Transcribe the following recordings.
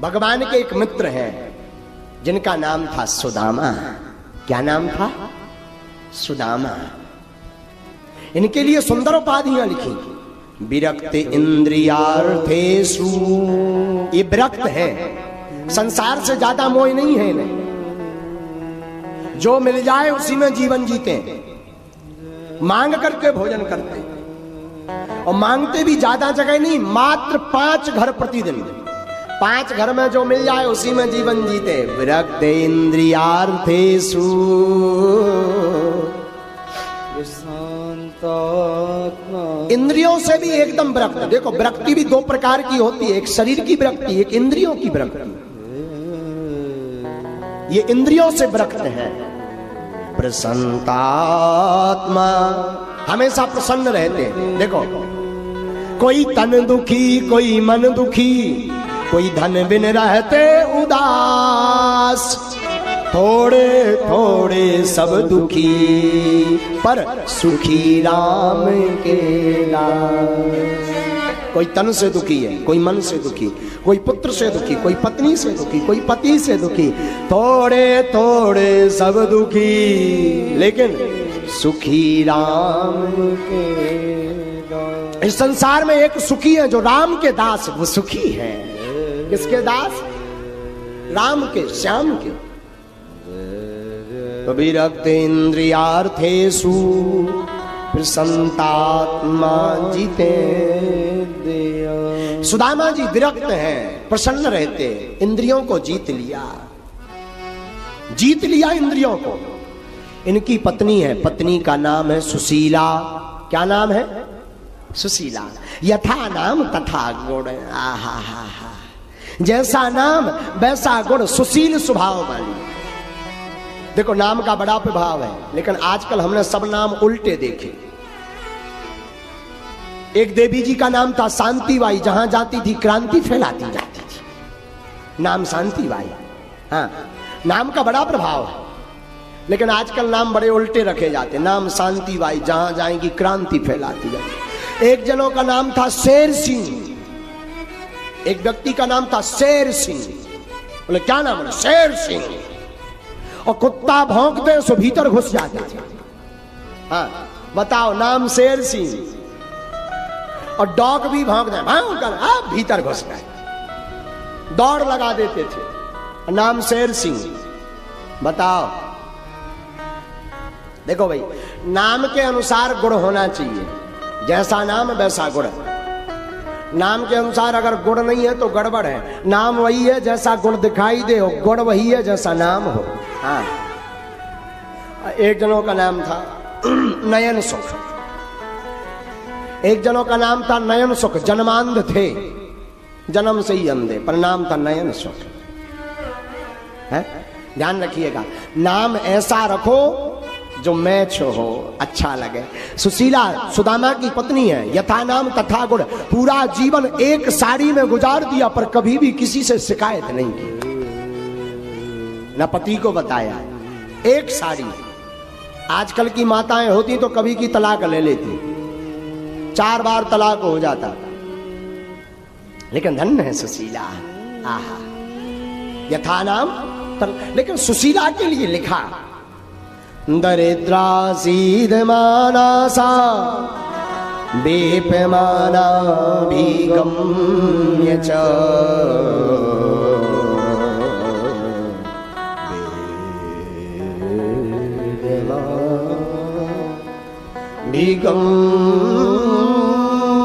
भगवान के एक मित्र हैं जिनका नाम था सुदामा। क्या नाम था? सुदामा। इनके लिए सुंदर उपाधियां लिखी। विरक्त इंद्रियार्थेषु, ये विरक्त है, संसार से ज्यादा मोह नहीं है इन्हें, जो मिल जाए उसी में जीवन जीते, मांग करके भोजन करते, और मांगते भी ज्यादा जगह नहीं, मात्र 5 घर प्रतिदिन, 5 घर में जो मिल जाए उसी में जीवन जीते। विरक्त इंद्रियार्थेषु, इंद्रियों से भी एकदम विरक्त। देखो विरक्ति भी 2 प्रकार की होती है, एक शरीर की विरक्ति, एक इंद्रियों की विरक्ति। ये इंद्रियों से विरक्त है। प्रसन्नात्मा, हमेशा प्रसन्न रहते हैं। देखो कोई तन दुखी, कोई मन दुखी, कोई धन बिन रहते उदास, थोड़े थोड़े सब दुखी, पर सुखी राम के दास। कोई तन से दुखी है, कोई मन से दुखी, कोई पुत्र से दुखी, कोई पत्नी से दुखी, कोई पति से दुखी, थोड़े थोड़े सब दुखी, लेकिन सुखी राम के दास। इस संसार में एक सुखी है जो राम के दास, वो सुखी है। किसके दास? राम के, श्याम के। विरक्त इंद्रियार्थेषु प्रसन्नात्मा जीते। सुदामा जी विरक्त हैं, प्रसन्न रहते, इंद्रियों को जीत लिया, जीत लिया इंद्रियों को। इनकी पत्नी है, पत्नी का नाम है सुशीला। क्या नाम है? सुशीला। यथा नाम तथा गुण, आहा हा हा, जैसा नाम वैसा गुण, सुशील स्वभाव वाली। देखो नाम का बड़ा प्रभाव है, लेकिन आजकल हमने सब नाम उल्टे देखे। एक देवी जी का नाम था शांतिबाई, जहां जाती थी क्रांति फैलाती जाती थी, नाम शांतिबाई। हाँ, नाम का बड़ा प्रभाव है, लेकिन आजकल नाम बड़े उल्टे रखे जाते। नाम शांतिबाई, जहां जाएंगी क्रांति फैलाती जाती। एक जनों का नाम था शेर सिंह, एक व्यक्ति का नाम था शेर सिंह। बोले क्या नाम है? शेर सिंह। और कुत्ता भौंकते सो भीतर घुस जाते थे। हाँ बताओ, नाम शेर सिंह, और डॉग भी भौंकते, आप भीतर घुस गए, दौड़ लगा देते थे, नाम शेर सिंह। बताओ, देखो भाई, नाम के अनुसार गुण होना चाहिए, जैसा नाम वैसा गुण। नाम के अनुसार अगर गुण नहीं है तो गड़बड़ है। नाम वही है जैसा गुण दिखाई दे, हो गुण वही है जैसा नाम हो। हाँ, एक जनों का नाम था नयन सुख, एक जनों का नाम था नयन सुख, जन्मांध थे, जन्म से ही अंधे, पर नाम था नयन सुख। है, ध्यान रखिएगा, नाम ऐसा रखो जो मैच हो, अच्छा लगे। सुशीला सुदामा की पत्नी है, यथा नाम तथा गुण, पूरा जीवन एक साड़ी में गुजार दिया, पर कभी भी किसी से शिकायत नहीं की, न पति को बताया। एक साड़ी। आजकल की माताएं होती तो कभी की तलाक ले लेती, 4 बार तलाक हो जाता, लेकिन धन्य है सुशीला। आहा, यथा नाम। लेकिन सुशीला के लिए लिखा, दरिद्रा सीधमानासा बेपमाना भीगम्य च,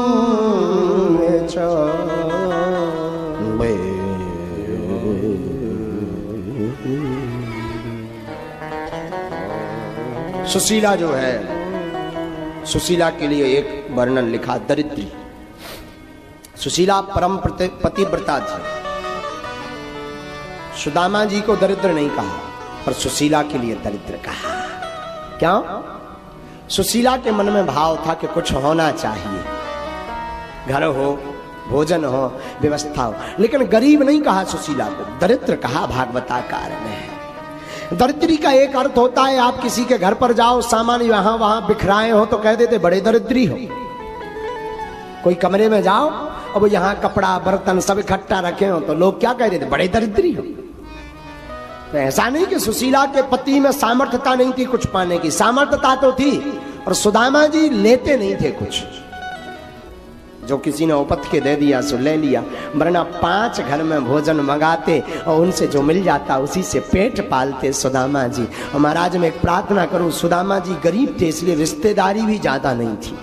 भीगम्य च। सुशीला जो है, सुशीला के लिए एक वर्णन लिखा, दरिद्री। सुशीला परम पतिव्रता थी। सुदामा जी को दरिद्र नहीं कहा, पर सुशीला के लिए दरिद्र कहा। क्यों? सुशीला के मन में भाव था कि कुछ होना चाहिए, घर हो, भोजन हो, व्यवस्था हो, लेकिन गरीब नहीं कहा सुशीला को, दरिद्र कहा भागवताकार ने। दरिद्री का एक अर्थ होता है, आप किसी के घर पर जाओ, सामान यहां वहां बिखराए हो तो कह देते बड़े दरिद्री हो। कोई कमरे में जाओ, अब यहाँ कपड़ा बर्तन सब इकट्ठा रखे हो तो लोग क्या कह रहे थे, बड़े दरिद्री हो। तो ऐसा नहीं कि सुशीला के पति में सामर्थ्यता नहीं थी कुछ पाने की, सामर्थ्यता तो थी, और सुदामा जी लेते नहीं थे कुछ। जो किसी ने उपत के दे दिया सो ले लिया, वरना 5 घर में भोजन मंगाते और उनसे जो मिल जाता उसी से पेट पालते सुदामा जी। और महाराज मैं एक प्रार्थना करूं, सुदामा जी गरीब थे इसलिए रिश्तेदारी भी ज्यादा नहीं थी।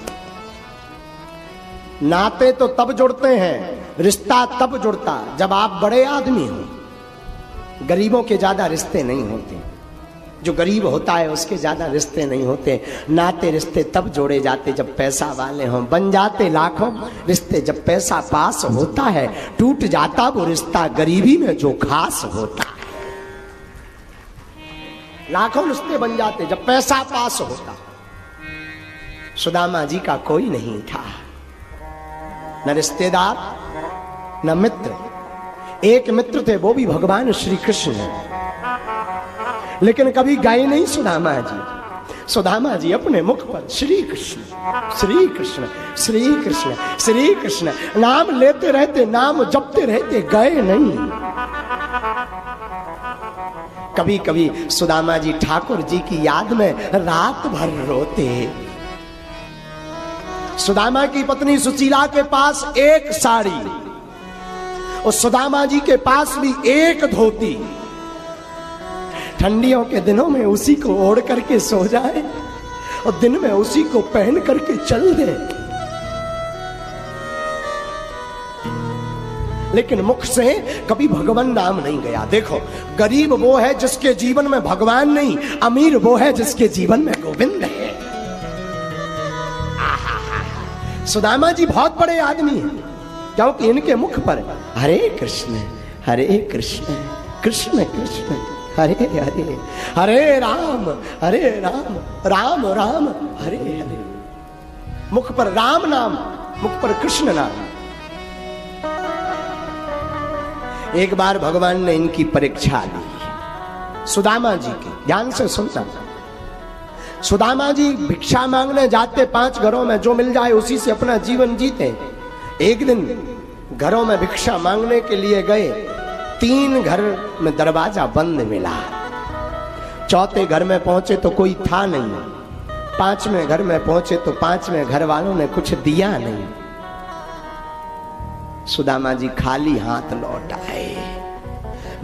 नाते तो तब जुड़ते हैं, रिश्ता तब जुड़ता जब आप बड़े आदमी हो। गरीबों के ज्यादा रिश्ते नहीं होते, जो गरीब होता है उसके ज्यादा रिश्ते नहीं होते। नाते रिश्ते तब जोड़े जाते जब पैसा वाले हों, बन जाते लाखों रिश्ते जब पैसा पास होता है। टूट जाता वो रिश्ता गरीबी में जो खास होता है। लाखों रिश्ते बन जाते जब पैसा पास होता। सुदामा जी का कोई नहीं था, न रिश्तेदार न मित्र। एक मित्र थे वो भी भगवान श्री कृष्ण, लेकिन कभी गए नहीं सुदामा जी। सुदामा जी अपने मुख पर श्री कृष्ण श्री कृष्ण श्री कृष्ण श्री कृष्ण नाम लेते रहते, नाम जपते रहते, गए नहीं। कभी कभी सुदामा जी ठाकुर जी की याद में रात भर रोते। सुदामा की पत्नी सुशीला के पास एक साड़ी और सुदामा जी के पास भी एक धोती। ठंडियों के दिनों में उसी को ओढ़ करके सो जाए और दिन में उसी को पहन करके चल दे, लेकिन मुख से कभी भगवान नाम नहीं गया। देखो, गरीब वो है जिसके जीवन में भगवान नहीं, अमीर वो है जिसके जीवन में गोविंद है। सुदामा जी बहुत बड़े आदमी हैं, क्योंकि इनके मुख पर हरे कृष्ण कृष्ण कृष्ण हरे हरे, हरे राम राम राम हरे हरे। मुख पर राम नाम, मुख पर कृष्ण नाम। एक बार भगवान ने इनकी परीक्षा ली सुदामा जी की, ध्यान से सुनना। सुदामा जी भिक्षा मांगने जाते 5 घरों में, जो मिल जाए उसी से अपना जीवन जीते। एक दिन घरों में भिक्षा मांगने के लिए गए, 3 घर में दरवाजा बंद मिला। चौथे घर में पहुंचे तो कोई था नहीं। 5वें घर में पहुंचे तो 5वें घर वालों ने कुछ दिया नहीं। सुदामा जी खाली हाथ लौट आए।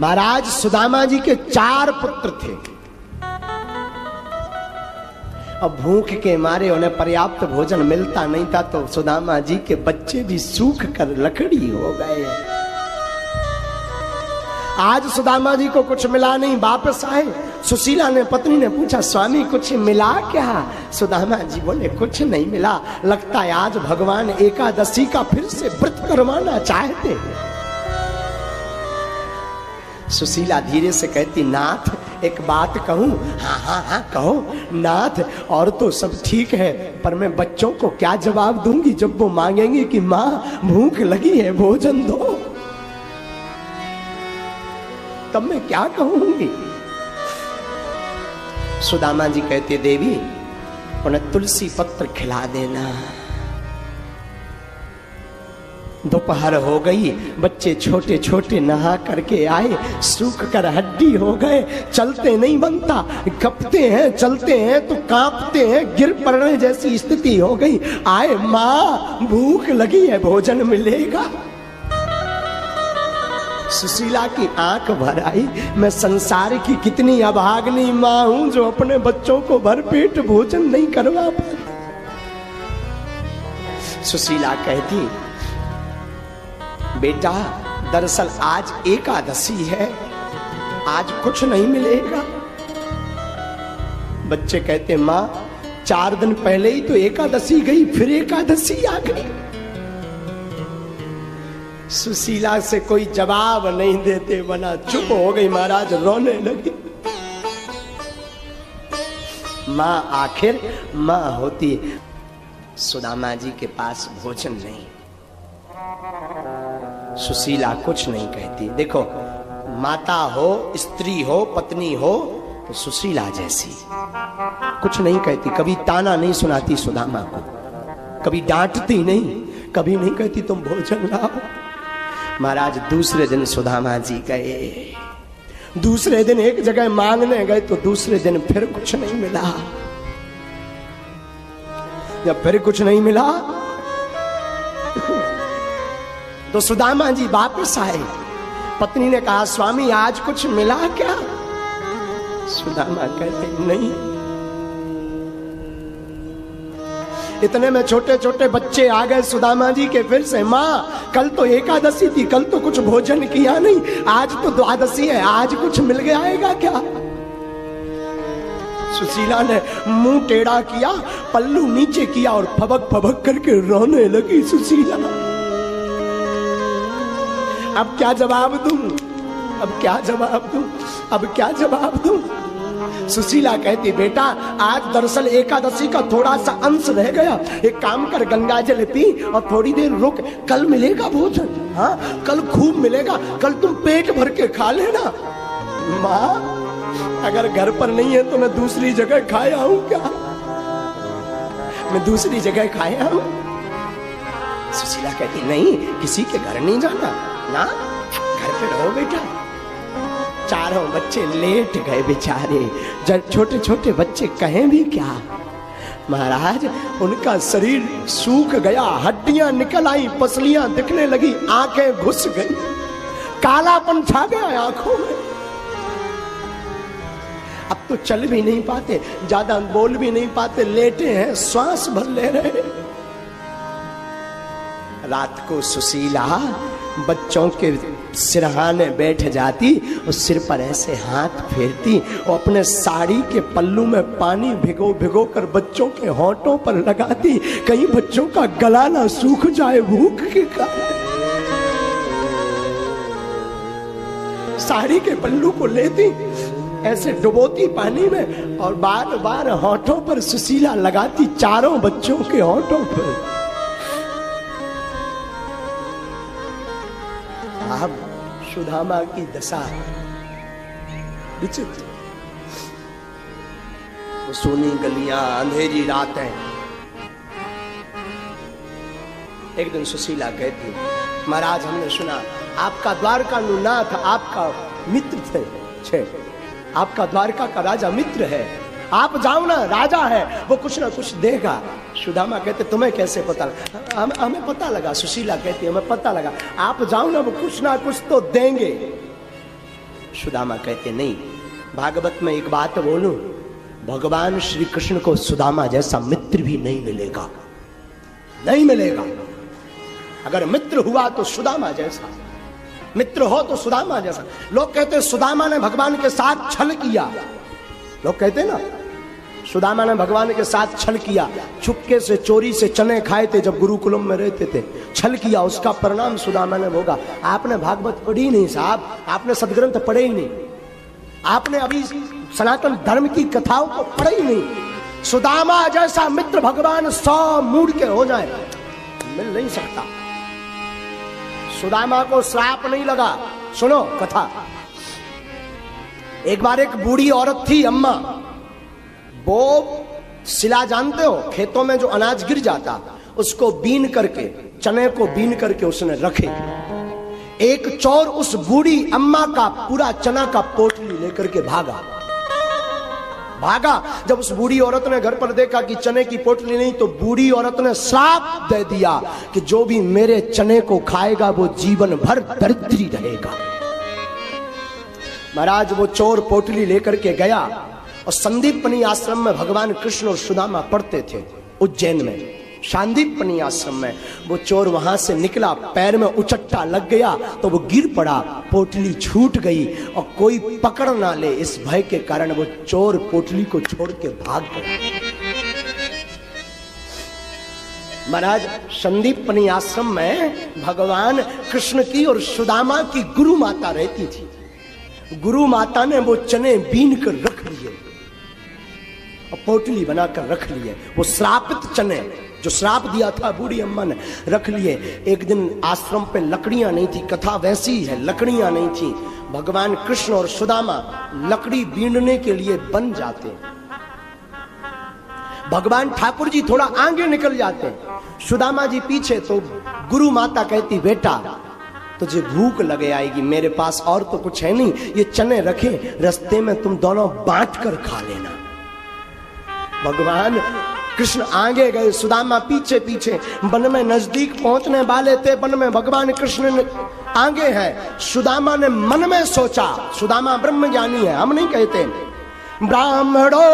महाराज सुदामा जी के 4 पुत्र थे। अब भूख के मारे उन्हें पर्याप्त भोजन मिलता नहीं था, तो सुदामा जी के बच्चे भी सूख कर लकड़ी हो गए। आज सुदामा जी को कुछ मिला नहीं, वापस आए। सुशीला ने, पत्नी ने पूछा, स्वामी कुछ मिला क्या? सुदामा जी बोले, कुछ नहीं मिला, लगता है आज भगवान एकादशी का फिर से व्रत करवाना चाहते हैं। सुशीला धीरे से कहती, नाथ एक बात कहूं? हाँ हाँ हाँ कहो नाथ। और तो सब ठीक है, पर मैं बच्चों को क्या जवाब दूंगी जब वो मांगेंगे कि माँ भूख लगी है, भोजन दो? तब मैं क्या कहूंगी? सुदामा जी कहते, देवी उन्हें तुलसी पत्र खिला देना। दोपहर हो गई, बच्चे छोटे छोटे नहा करके आए, सूख कर हड्डी हो गए, चलते नहीं बनता, कपते हैं, चलते हैं तो कांपते हैं, गिर पड़ने जैसी स्थिति हो गई। आए, माँ भूख लगी है, भोजन मिलेगा? सुशीला की आंख भर आई। मैं संसार की कितनी अभागनी माँ हूं जो अपने बच्चों को भरपेट भोजन नहीं करवा पाती। सुशीला कहती, बेटा दरअसल आज एकादशी है, आज कुछ नहीं मिलेगा। बच्चे कहते, माँ 4 दिन पहले ही तो एकादशी गई, फिर एकादशी आ गई। सुशीला से कोई जवाब नहीं देते बना, चुप हो गई। महाराज रोने लगी। माँ आखिर माँ होती। सुदामा जी के पास भोजन नहीं, सुशीला कुछ नहीं कहती। देखो, माता हो, स्त्री हो, पत्नी हो तो सुशीला जैसी कुछ नहीं कहती, कभी ताना नहीं सुनाती सुदामा को, कभी डांटती नहीं, कभी नहीं कहती तुम भोजन लाओ। महाराज दूसरे दिन सुदामा जी गए, दूसरे दिन एक जगह मांगने गए तो दूसरे दिन फिर कुछ नहीं मिला। जब फिर कुछ नहीं मिला तो सुदामा जी वापस आए। पत्नी ने कहा स्वामी आज कुछ मिला क्या? सुदामा कहते नहीं। इतने में छोटे छोटे बच्चे आ गए सुदामा जी के फिर से, माँ कल तो एकादशी थी, कल तो कुछ भोजन किया नहीं, आज तो द्वादशी है, आज कुछ मिल गया आएगा क्या? सुशीला ने मुंह टेढ़ा किया, पल्लू नीचे किया और फबक फबक करके रोने लगी सुशीला। अब क्या जवाब दूं? अब क्या जवाब दूं? अब क्या जवाब दूं? सुशीला कहती बेटा आज दरअसल एकादशी का थोड़ा सा अंश रह गया, एक काम कर गंगा जल पी और थोड़ी देर रुक, कल मिलेगा भोजन। हाँ कल खूब मिलेगा, कल तुम पेट भर के खा लेना। माँ अगर घर पर नहीं है तो मैं दूसरी जगह खाया हूं क्या? मैं दूसरी जगह खाया हूं? सुशीला कहती नहीं किसी के घर नहीं जाना ना, घर पे रहो बेटा। चारों बच्चे लेट गए बेचारे, जब छोटे छोटे बच्चे कहें भी क्या। महाराज उनका शरीर सूख गया, हड्डियां निकल आई, पसलियां दिखने लगी, आंखें घुस गई, कालापन छा गया आंखों में। अब तो चल भी नहीं पाते, ज्यादा बोल भी नहीं पाते, लेटे हैं, श्वास भर ले रहे। रात को सुशीला बच्चों के सिरहाने बैठ जाती और सिर पर ऐसे हाथ फेरती और अपने साड़ी के पल्लू में पानी भिगो भिगो कर बच्चों के होंठों पर लगाती, कहीं बच्चों का गला ना सूख जाए भूख के कारण। साड़ी के पल्लू को लेती, ऐसे डुबोती पानी में और बार बार होंठों पर सुशीला लगाती, चारों बच्चों के होंठों पर। अब सुदामा की दशा विचित्र। वो सोनी गलियां, अंधेरी रातें। एक दिन सुशीला कहती महाराज हमने सुना आपका द्वारका नाथ आपका मित्र थे, आपका द्वारका का राजा मित्र है, आप जाओ ना, राजा है वो कुछ ना कुछ देगा। सुदामा कहते तुम्हें कैसे पता? हमें पता लगा। सुशीला कहती हमें पता लगा, आप जाओ ना, वो कुछ ना कुछ तो देंगे। सुदामा कहते नहीं, भागवत में एक बात बोलूं, भगवान श्री कृष्ण को सुदामा जैसा मित्र भी नहीं मिलेगा, नहीं मिलेगा। अगर मित्र हुआ तो सुदामा जैसा, मित्र हो तो सुदामा जैसा। लोग कहते सुदामा ने भगवान के साथ छल किया, लोग कहते ना सुदामा ने भगवान के साथ छल किया, चुपके से चोरी से चने खाए थे जब गुरुकुलम में रहते थे, छल किया, उसका परिणाम सुदामा ने भोगा। आपने भागवत पढ़ी नहीं साहब, आपने सदग्रंथ पढ़े ही नहीं, आपने अभी सनातन धर्म की कथाओं को पढ़े ही नहीं। सुदामा जैसा मित्र भगवान 100 मूड के हो जाए मिल नहीं सकता। सुदामा को श्राप नहीं लगा। सुनो कथा। एक बार एक बूढ़ी औरत थी अम्मा, वो सिला जानते हो, खेतों में जो अनाज गिर जाता उसको बीन करके, चने को बीन करके उसने रखे। एक चोर उस बूढ़ी अम्मा का पूरा चना का पोटली लेकर के भागा। जब उस बूढ़ी औरत ने घर पर देखा कि चने की पोटली नहीं, तो बूढ़ी औरत ने श्राप दे दिया कि जो भी मेरे चने को खाएगा वो जीवन भर दरिद्री रहेगा। महाराज वो चोर पोटली लेकर के गया और संदीपनी आश्रम में भगवान कृष्ण और सुदामा पढ़ते थे, उज्जैन में शांदीपनी आश्रम में। वो चोर वहां से निकला, पैर में उचट्टा लग गया तो वो गिर पड़ा, पोटली छूट गई और कोई पकड़ ना ले इस भय के कारण वो चोर पोटली को छोड़ के भाग गया। महाराज संदीपनी आश्रम में भगवान कृष्ण की और सुदामा की गुरु माता रहती थी। गुरु माता ने वो चने बीन कर रख लिए और पोटली बनाकर रख लिए। वो श्रापित चने जो श्राप दिया था बूढ़ी अम्मा ने रख लिए। एक दिन आश्रम पे लकड़ियां नहीं थी, कथा वैसी है, लकड़ियां नहीं थी। भगवान कृष्ण और सुदामा लकड़ी बीनने के लिए बन जाते। भगवान ठाकुर जी थोड़ा आगे निकल जाते। सुदामा जी पीछे तो गुरु माता कहती बेटा तुझे भूख लगे आएगी, मेरे पास और तो कुछ है नहीं, ये चने रखे रास्ते में तुम दोनों बांट कर खा लेना। भगवान कृष्ण आगे गए, सुदामा पीछे पीछे। वन में नजदीक पहुंचने वाले थे, वन में भगवान कृष्ण ने आगे है। सुदामा ने मन में सोचा, सुदामा ब्रह्म ज्ञानी है, हम नहीं कहते। ब्राह्मणो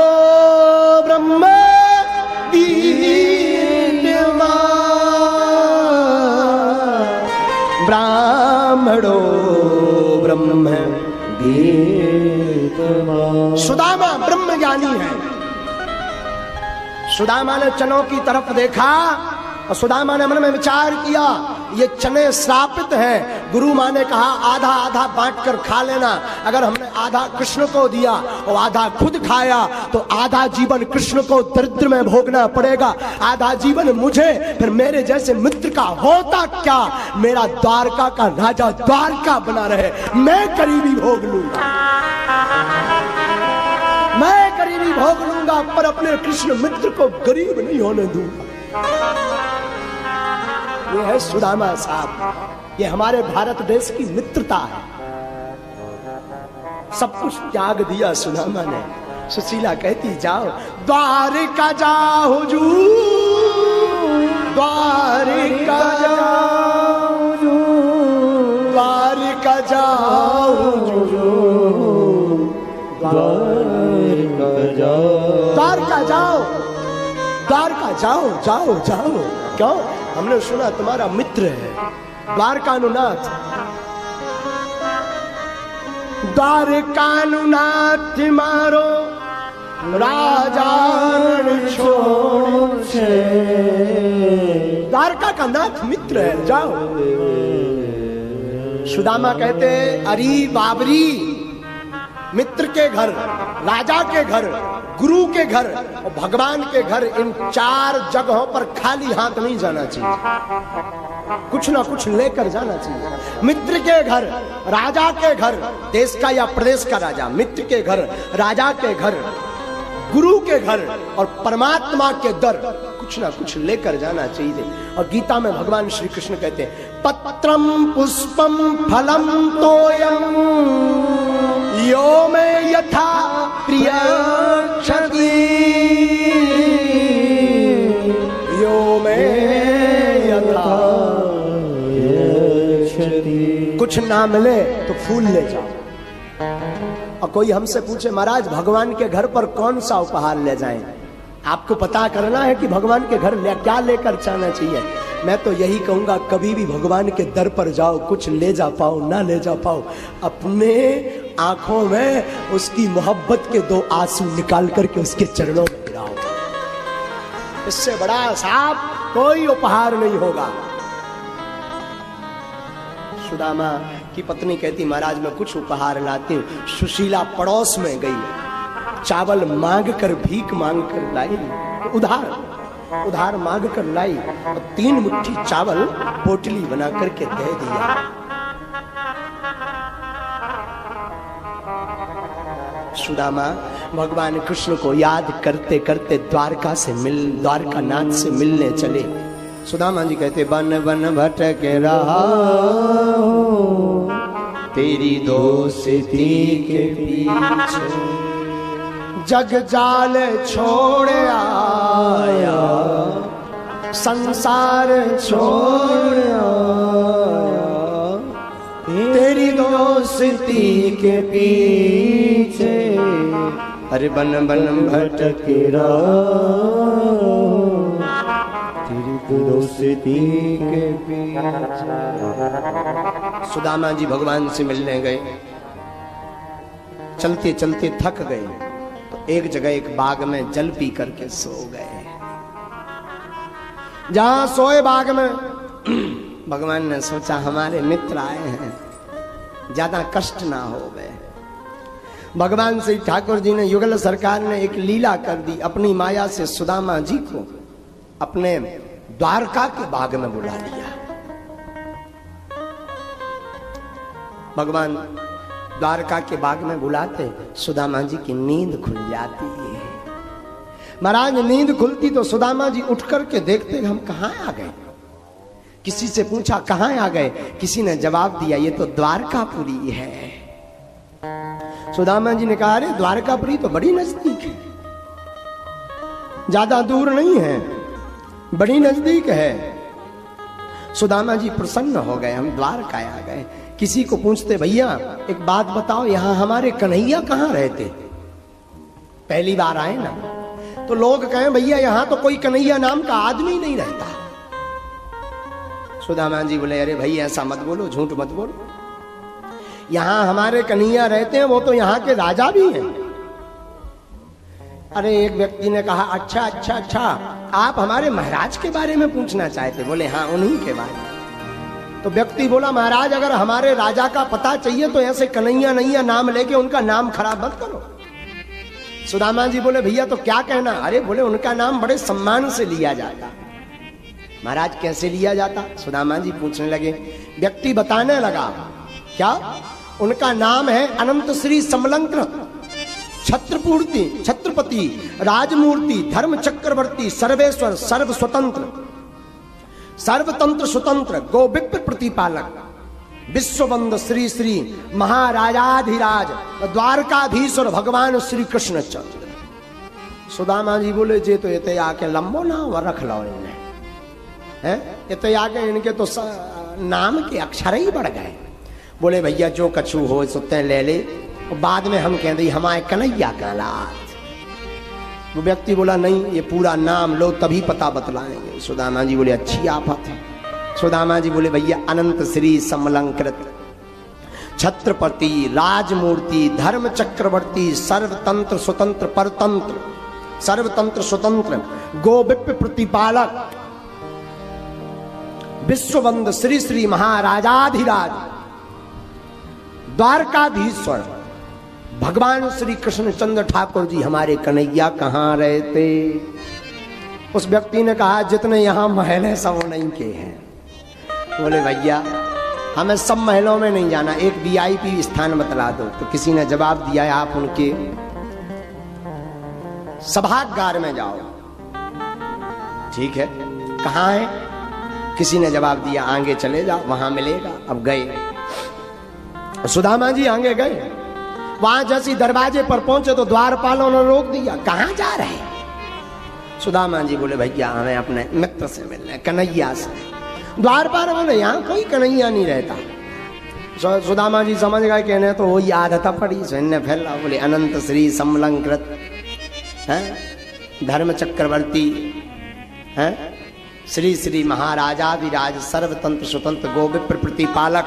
ब्रह्म ब्राह्मणो ब्रह्म सुदामा ब्रह्म ज्ञानी है। सुदामा ने चनों की तरफ देखा और सुदामा ने मन में विचार किया ये चने श्रापित हैं। गुरु माँ ने कहा आधा आधा बांट कर खा लेना। अगर हमने आधा कृष्ण को दिया और आधा खुद खाया तो आधा जीवन कृष्ण को दरिद्र में भोगना पड़ेगा, आधा जीवन मुझे, फिर मेरे जैसे मित्र का होता क्या। मेरा द्वारका का राजा द्वारका बना रहे, मैं करीबी भोग लूंगा, मैं गरीबी भोग लूंगा, पर अपने कृष्ण मित्र को गरीब नहीं होने दूंगा। ये है सुदामा साहब, ये हमारे भारत देश की मित्रता है। सब कुछ त्याग दिया सुदामा ने। सुशीला कहती जाओ द्वारिका जाओ हुजूर, द्वारिका जाओ हुजूर, द्वारिका जाओ हुजूर, द्वारिका जाओ, द्वारका जाओ, जाओ जाओ। क्यों? हमने सुना तुम्हारा मित्र है द्वारकानुनाथ। द्वारकानुनाथ मारो राजा छोड़ छे। द्वारका का नाथ मित्र है, जाओ। सुदामा कहते अरे बाबरी, मित्र के घर, राजा के घर, गुरु के घर और भगवान के घर, इन चार जगहों पर खाली हाथ नहीं जाना चाहिए, कुछ ना कुछ लेकर जाना चाहिए। मित्र के घर, राजा के घर, देश का या प्रदेश का राजा, मित्र के घर, राजा के घर, गुरु के घर और परमात्मा के दर, कुछ ना कुछ लेकर जाना चाहिए। और गीता में भगवान श्री कृष्ण कहते हैं पत्रम पुष्पम फलम तोयम यो में यथा प्रिय क्षति, यो में यथा क्षति। कुछ ना मिले तो फूल ले जाओ। और कोई हमसे पूछे महाराज भगवान के घर पर कौन सा उपहार ले जाएं? आपको पता करना है कि भगवान के घर क्या लेकर जाना चाहिए। मैं तो यही कहूंगा कभी भी भगवान के दर पर जाओ, कुछ ले जा पाओ ना ले जा पाओ, अपने आंखों में उसकी मोहब्बत के दो आंसू निकाल करके उसके चरणों में गिराओ। इससे बड़ा साहब कोई उपहार नहीं होगा। सुदामा की पत्नी कहती महाराज मैं कुछ उपहार लाती हूँ। सुशीला पड़ोस में गई, चावल मांग कर, भीख मांग कर लाई, उधार मांग कर लाई और 3 मुट्ठी चावल पोटली बना करके दे दिया। सुदामा भगवान कृष्ण को याद करते करते द्वारका नाथ से मिलने चले। सुदामा जी कहते बन बन भटक रहा तेरी दोस्ती के पीछे, जग जाल छोड़ आया, संसार छोड़ आया, तेरी दोस्ती के पीछे। अरे बन बन भटक रहा तेरी दोस्ती के पीछे। सुदामा जी भगवान से मिलने गए, चलते चलते थक गए, एक जगह एक बाग में जल पी करके सो गए। जहां सोए बाग में भगवान ने सोचा हमारे मित्र आए हैं, ज्यादा कष्ट ना हो गए। भगवान श्री ठाकुर जी ने, युगल सरकार ने एक लीला कर दी, अपनी माया से सुदामा जी को अपने द्वारका के बाग में बुला लिया। भगवान द्वारका के बाग में बुलाते सुदामा जी की नींद खुल जाती है। महाराज नींद खुलती तो सुदामा जी उठ करके देखते हम कहाँ आ गए। किसी से पूछा कहाँ आ गए, किसी ने जवाब दिया ये तो द्वारकापुरी है। सुदामा जी ने कहा अरे द्वारकापुरी तो बड़ी नजदीक है, ज्यादा दूर नहीं है, बड़ी नजदीक है। सुदामा जी प्रसन्न हो गए, हम द्वारका आ गए। किसी को पूछते भैया एक बात बताओ यहां हमारे कन्हैया कहां रहते, पहली बार आए ना, तो लोग कहें भैया यहां तो कोई कन्हैया नाम का आदमी नहीं रहता। सुदामा जी बोले अरे भैया ऐसा मत बोलो, झूठ मत बोलो, यहां हमारे कन्हैया रहते हैं, वो तो यहां के राजा भी हैं। अरे एक व्यक्ति ने कहा अच्छा अच्छा अच्छा, आप हमारे महाराज के बारे में पूछना चाहते? बोले हाँ उन्हीं के बारे में। तो व्यक्ति बोला महाराज अगर हमारे राजा का पता चाहिए तो ऐसे कन्हैया नैया नाम लेके उनका नाम खराब मत करो। सुदामा जी बोले भैया तो क्या कहना? अरे बोले उनका नाम बड़े सम्मान से लिया जाता। महाराज कैसे लिया जाता? सुदामा जी पूछने लगे। व्यक्ति बताने लगा क्या? उनका नाम है अनंत श्री समलंकृत छत्रपूर्ति छत्रपति राजमूर्ति धर्म चक्रवर्ती सर्वेश्वर सर्व स्वतंत्र सर्वतंत्र स्वतंत्र गोविप्र प्रतिपालक विश्वबंद श्री श्री महाराजाधिराज द्वारकाधीश्वर भगवान श्री कृष्ण चंद्र। सुदामा जी बोले जे तो ये आके लंबो नाम रख लो इन्हें, है ये आके इनके तो नाम के अक्षर ही बढ़ गए। बोले भैया जो कछु हो सुते ले ले, बाद में हम कह दी हमारे कन्हैया का लाल। वो व्यक्ति बोला नहीं ये पूरा नाम लो तभी पता बतलाएंगे। सुदामा जी बोले अच्छी आफत है। सुदामा जी बोले भैया अनंत श्री समलंकृत छत्रपति राजमूर्ति धर्म चक्रवर्ती सर्वतंत्र स्वतंत्र परतंत्र सर्वतंत्र स्वतंत्र गोविप्र प्रतिपालक विश्वबंद श्री श्री महाराजाधिराज द्वारकाधीश्वर भगवान श्री कृष्ण चंद्र ठाकुर जी हमारे कन्हैया कहाँ रहते? उस व्यक्ति ने कहा जितने यहाँ महल है सब नहीं के हैं। बोले भैया हमें सब महलों में नहीं जाना, एक वीआईपी स्थान बतला दो। तो किसी ने जवाब दिया आप उनके सभागार में जाओ। ठीक है कहाँ है? किसी ने जवाब दिया आगे चले जाओ वहां मिलेगा। अब गए सुदामा जी आगे गए, वहां जैसी दरवाजे पर पहुंचे तो द्वारपालों ने रोक दिया, कहां जा रहे हैं? सुदामा जी बोले भैया हमें अपने मित्र से मिलना है कन्हैया से। द्वारपाल बोले यहाँ कोई कन्हैया नहीं रहता। सुदामा जी समझ गए कहने तो वही आदत पड़ी सैन्य फैला। बोले अनंत श्री समलंकृत है धर्म चक्रवर्ती है श्री श्री महाराजाधिराज सर्वतंत्र स्वतंत्र गोविप्र प्रतिपालक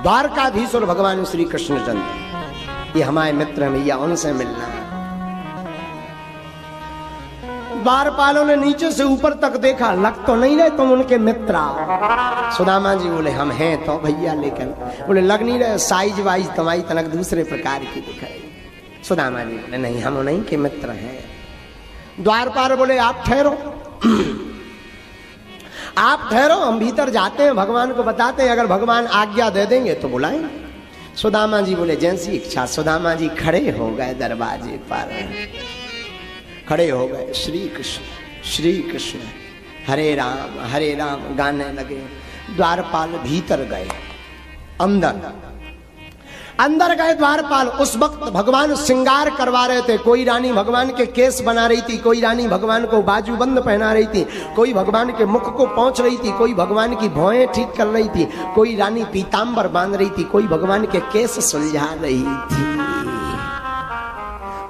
द्वारकाधीश्वर भगवान श्री कृष्णचंद्र ये हमारे मित्र हैं भैया, उनसे मिलना है। द्वारपालों ने नीचे से ऊपर तक देखा, लग तो नहीं रहे तुम उनके मित्र। सुदामा जी बोले हम हैं तो भैया, लेकिन बोले लग नहीं रहे, साइज वाइज तुम्हारी तनक दूसरे प्रकार की दिख रही। सुदामा जी बोले नहीं हम उन्हीं के मित्र हैं। द्वारपाल बोले आप ठहरो आप ठहरो, हम भीतर जाते हैं, भगवान को बताते हैं, अगर भगवान आज्ञा दे देंगे तो बुलाएंगे। सुदामा जी बोले जैसी इच्छा। सुदामा जी खड़े हो गए दरवाजे पर, खड़े हो गए श्री कृष्ण हरे राम गाने लगे। द्वारपाल भीतर गए, अंदर गए द्वारपाल। उस वक्त भगवान श्रृंगार करवा रहे थे। कोई रानी भगवान के केस बना रही थी, कोई रानी भगवान को बाजूबंद पहना रही थी, कोई भगवान के मुख को पोंछ रही थी, कोई भगवान की भौएं ठीक कर रही थी, कोई रानी पीतांबर बांध रही थी, कोई भगवान के केस सुलझा रही थी।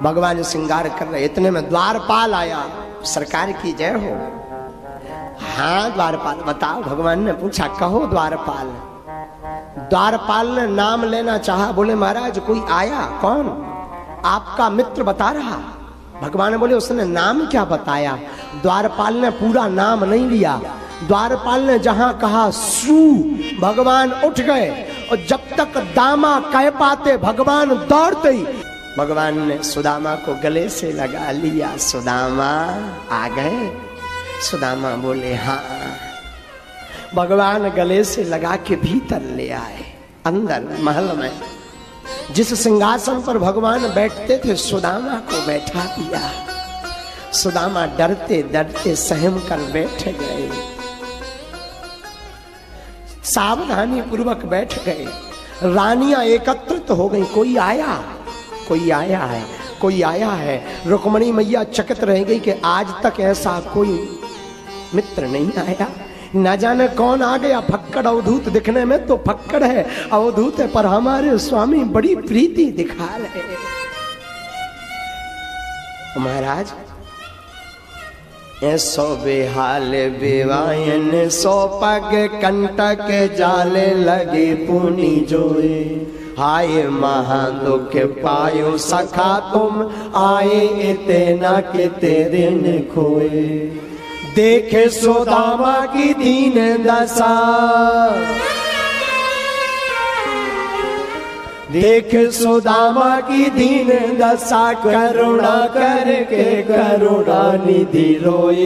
भगवान श्रृंगार कर रहे, इतने में द्वारपाल आया। सरकार की जय हो। हाँ द्वारपाल बताओ। भगवान ने पूछा कहो द्वारपाल। द्वारपाल ने नाम लेना चाहा। बोले महाराज कोई आया? कौन? आपका मित्र बता रहा। भगवान बोले उसने नाम क्या बताया? द्वारपाल ने पूरा नाम नहीं लिया। द्वारपाल ने जहां कहा सू, भगवान उठ गए, और जब तक दामा कह पाते भगवान दौड़ते ही भगवान ने सुदामा को गले से लगा लिया। सुदामा आ गए? सुदामा बोले हाँ। भगवान गले से लगा के भीतर ले आए। अंदर महल में जिस सिंहासन पर भगवान बैठते थे सुदामा को बैठा दिया। सुदामा डरते डरते सहम कर बैठ गए, सावधानी पूर्वक बैठ गए। रानियां एकत्रित हो गई, कोई आया है, कोई आया है। रुक्मणी मैया चकित रह गई कि आज तक ऐसा कोई मित्र नहीं आया, ना जाने कौन आ गया। फक्कड़ अवधूत दिखने में तो फक्कड़ है, अवधूत है, पर हमारे स्वामी बड़ी प्रीति दिखा रहे हैं। महाराज ऐसो बेहाल बेवायन, सो पग कंटक जाले लगे पुनी जोए। हाय महा दुख पायो सखा तुम, आए इतना के तेरे ने खोए। देखे सुदामा की दीन दशा, देख सुदामा की दीन दशा, करुणा करके करुणा निधि रोए।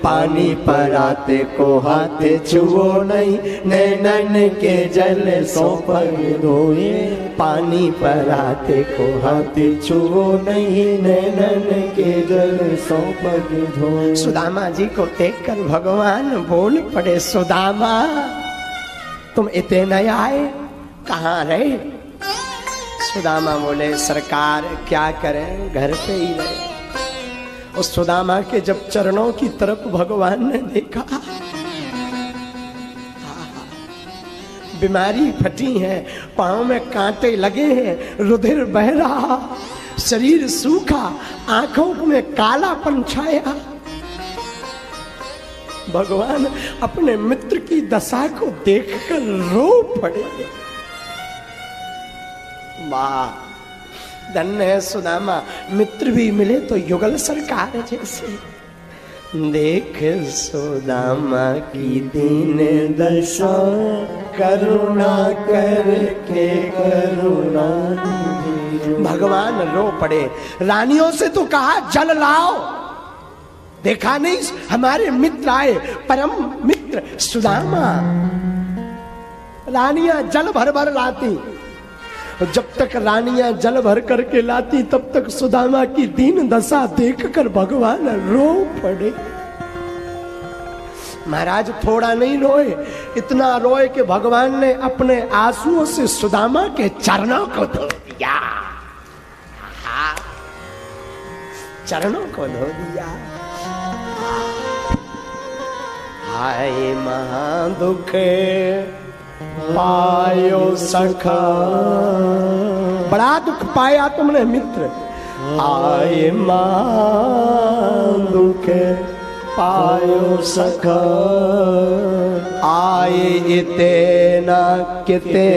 पानी पर आते को हाथ छुओ नहीं, नैनन के जल सो पग धोए। पानी पर आते को हाथ छुओ नहीं, नैनन के जल सो पग धोए। सुदामा जी को देखकर भगवान बोल पड़े, सुदामा तुम इतने नए आए, कहाँ रहे? सुदामा बोले, सरकार क्या करें, घर पे ही रहे। उस सुदामा के जब चरणों की तरफ भगवान ने देखा, बीमारी फटी है, पांव में कांटे लगे हैं, रुधिर बह रहा, शरीर सूखा, आंखों में कालापन छाया। भगवान अपने मित्र की दशा को देखकर रो पड़े। वाह, धन्य है सुदामा, मित्र भी मिले तो युगल सरकार जैसे। देख सुदामा की दीन दशा, करुणा करके करुणा। भगवान रो पड़े। रानियों से तो कहा जल लाओ, देखा नहीं हमारे मित्र आए, परम मित्र सुदामा। रानियां जल भर भर लाती, जब तक रानियां जल भर करके लाती तब तक सुदामा की दीन दशा देखकर भगवान रो पड़े। महाराज थोड़ा नहीं रोए, इतना रोए कि भगवान ने अपने आंसुओं से सुदामा के चरणों को धो दिया। चरणों को धो दिया। हाय महादुख पायो सखा, बड़ा दुख पाया तुमने मित्र। आए मां दुख पायो सखा, आए इतना किते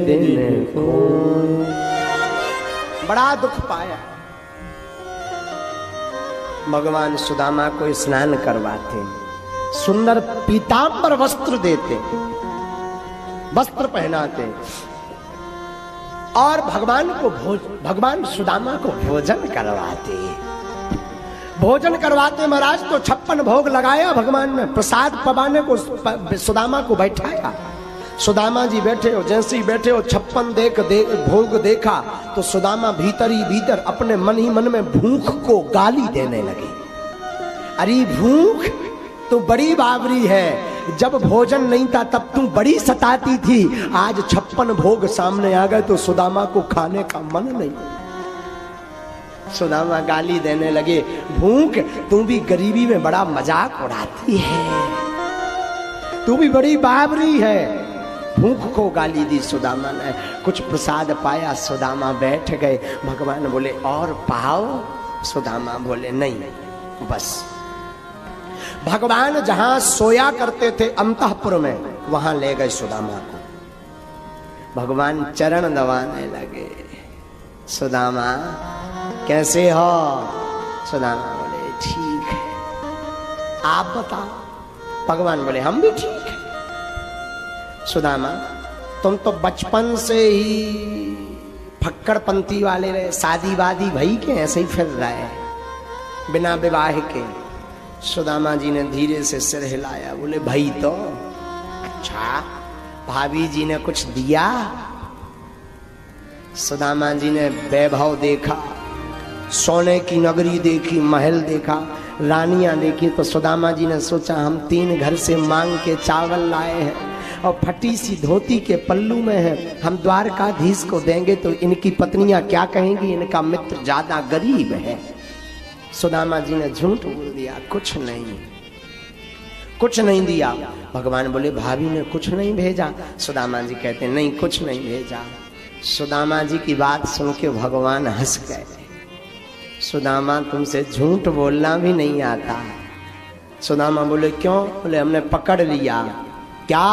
दिन को। बड़ा दुख पाया। भगवान सुदामा को स्नान करवाते, सुंदर पीतांबर वस्त्र देते, वस्त्र पहनाते और भगवान सुदामा को भोजन करवाते। भोजन करवाते महाराज तो 56 भोग लगाया भगवान ने, प्रसाद पवाने को सुदामा को बैठाया। सुदामा जी बैठे हो, जैसे ही बैठे हो 56 भोग देखा तो सुदामा भीतर ही भीतर अपने मन ही मन में भूख को गाली देने लगे। अरे भूख तू बड़ी बावरी है, जब भोजन नहीं था तब तू बड़ी सताती थी, आज 56 भोग सामने आ गए तो सुदामा को खाने का मन नहीं। सुदामा गाली देने लगे, भूख तू भी गरीबी में बड़ा मजाक उड़ाती है, तू भी बड़ी बावरी है। भूख को गाली दी सुदामा ने। कुछ प्रसाद पाया, सुदामा बैठ गए। भगवान बोले और पाओ? सुदामा बोले नहीं बस। भगवान जहां सोया करते थे अंतःपुर में, वहां ले गए सुदामा को। भगवान चरण दबाने लगे। सुदामा कैसे हो? सुदामा बोले ठीक है, आप बताओ। भगवान बोले हम भी ठीक है। सुदामा तुम तो बचपन से ही फक्कड़पंथी वाले रहे, शादी वादी भई के ऐसे ही फिर रहे बिना विवाह के। सुदामा जी ने धीरे से सिर हिलाया, बोले भाई तो अच्छा, भाभी जी ने कुछ दिया? सुदामा जी ने वैभव देखा, सोने की नगरी देखी, महल देखा, रानियां देखी, तो सुदामा जी ने सोचा हम 3 घर से मांग के चावल लाए हैं और फटी सी धोती के पल्लू में है, हम द्वारकाधीश को देंगे तो इनकी पत्नियां क्या कहेंगी, इनका मित्र ज्यादा गरीब है। सुदामा जी ने झूठ बोल दिया, कुछ नहीं दिया। भगवान बोले भाभी ने कुछ नहीं भेजा। सुदामा जी कहते नहीं कुछ नहीं भेजा। सुदामा जी की बात सुन के भगवान हंस गए। सुदामा तुमसे झूठ बोलना भी नहीं आता। सुदामा बोले क्यों? बोले हमने पकड़ लिया। क्या?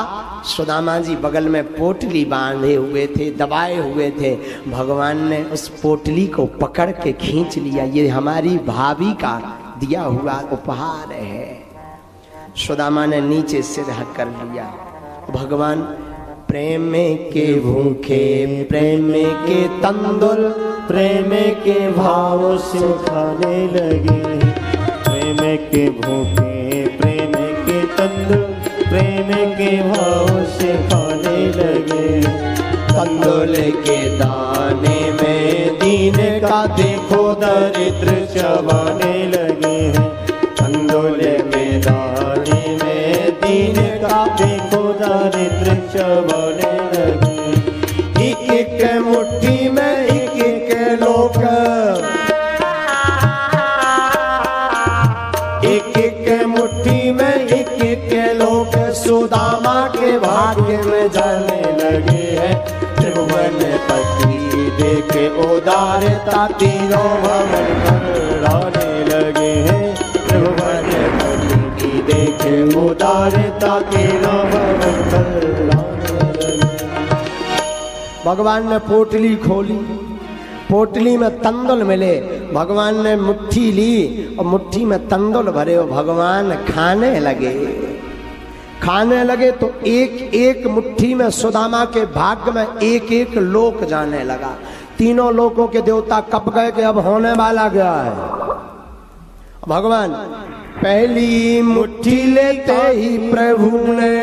सुदामा जी बगल में पोटली बांधे हुए थे, दबाए हुए थे। भगवान ने उस पोटली को पकड़ के खींच लिया, ये हमारी भाभी का दिया हुआ उपहार है। सुदामा ने नीचे सिर हक कर लिया। भगवान प्रेम के भूखे, प्रेम के तंदुल, प्रेम के भाव से खाने लगे। प्रेम के भूखे, प्रेम के तंदुल, प्रेम के भाव से खाने लगे। तंदुल के दाने में दीन का देखो दरिद्र चबाने लगे हैं। तंदुल में दाने में दीन का देखो दरिद्र चबाने लगे। एक एक मुट्ठी में एक एक लोग, एक एक मुट्ठी में एक एक लोग सुदामा के भाग्य में जाने लगे हैं। त्रिभुवन पति देखे उदारता, तीनों भवन घबराने लगे हैं। त्रिभुवन पति देखे उदारता, तीनों भवन घबराने लगे। भगवान ने पोटली खोली, पोटली में तंदुल मिले। भगवान ने मुट्ठी ली और मुट्ठी में तंदुल भरे और भगवान खाने लगे तो एक एक मुट्ठी में सुदामा के भाग्य में एक एक लोक जाने लगा। तीनों लोकों के देवता कब गए कि अब होने वाला गया है। भगवान पहली मुट्ठी लेते ही प्रभु ने,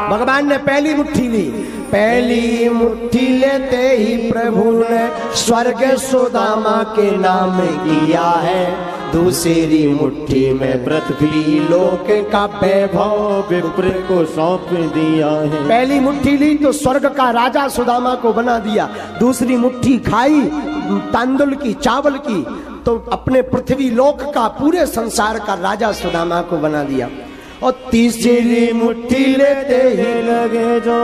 भगवान ने पहली मुट्ठी ली। पहली मुट्ठी लेते ही प्रभु ने स्वर्ग सुदामा के नाम किया है। दूसरी मुट्ठी में पृथ्वी लोक का वैभव विप्र को सौंप दिया है। पहली मुट्ठी ली तो स्वर्ग का राजा सुदामा को बना दिया। दूसरी मुट्ठी खाई तांदुल की, चावल की, तो अपने पृथ्वी लोक का, पूरे संसार का राजा सुदामा को बना दिया। और तीसरी मुट्ठी लेते ही लगे जो,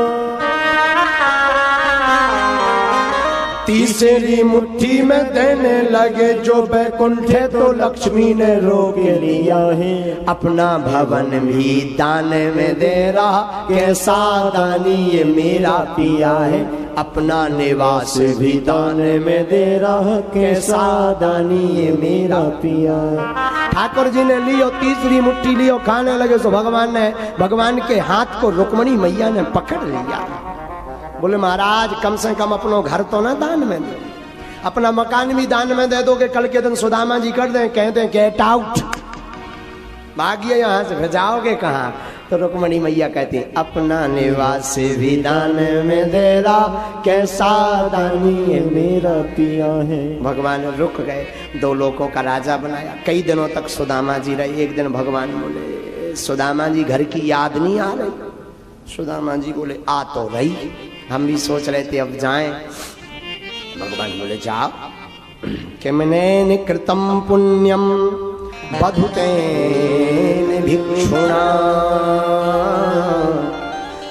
तीसरी मुट्ठी में देने लगे जो वैकुंठे, तो लक्ष्मी ने रोक लिया है। अपना भवन भी दान में दे रहा, कैसा दानी ये मेरा पिया है। अपना निवास भी दान में दे रहा, कैसा दानी ये मेरा पिया है। ठाकुर जी ने ली और तीसरी मुट्ठी ली और खाने लगे तो भगवान के हाथ को रुक्मणी मैया ने पकड़ लिया। बोले महाराज कम से कम अपनो घर तो ना दान में दो, अपना मकान भी दान में दे दोगे। कल के दिन सुदामा जी कर दें, कहते हैं गेट आउट, भागिए यहाँ से, भेजाओगे कहाँ? तो रुक्मणी मैया कहती अपना निवास भी दान में दे रहा, कैसा दानी ये मेरा पिया है। भगवान रुक गए, 2 लोकों का राजा बनाया। कई दिनों तक सुदामा जी रहे। एक दिन भगवान बोले सुदामा जी घर की याद नहीं आ रही? सुदामा जी बोले आ तो रही, हम भी सोच रहे थे अब जाएं। भगवान बोले जाओ। किमने कृतम पुण्यम बधुतेन भिक्षुणा,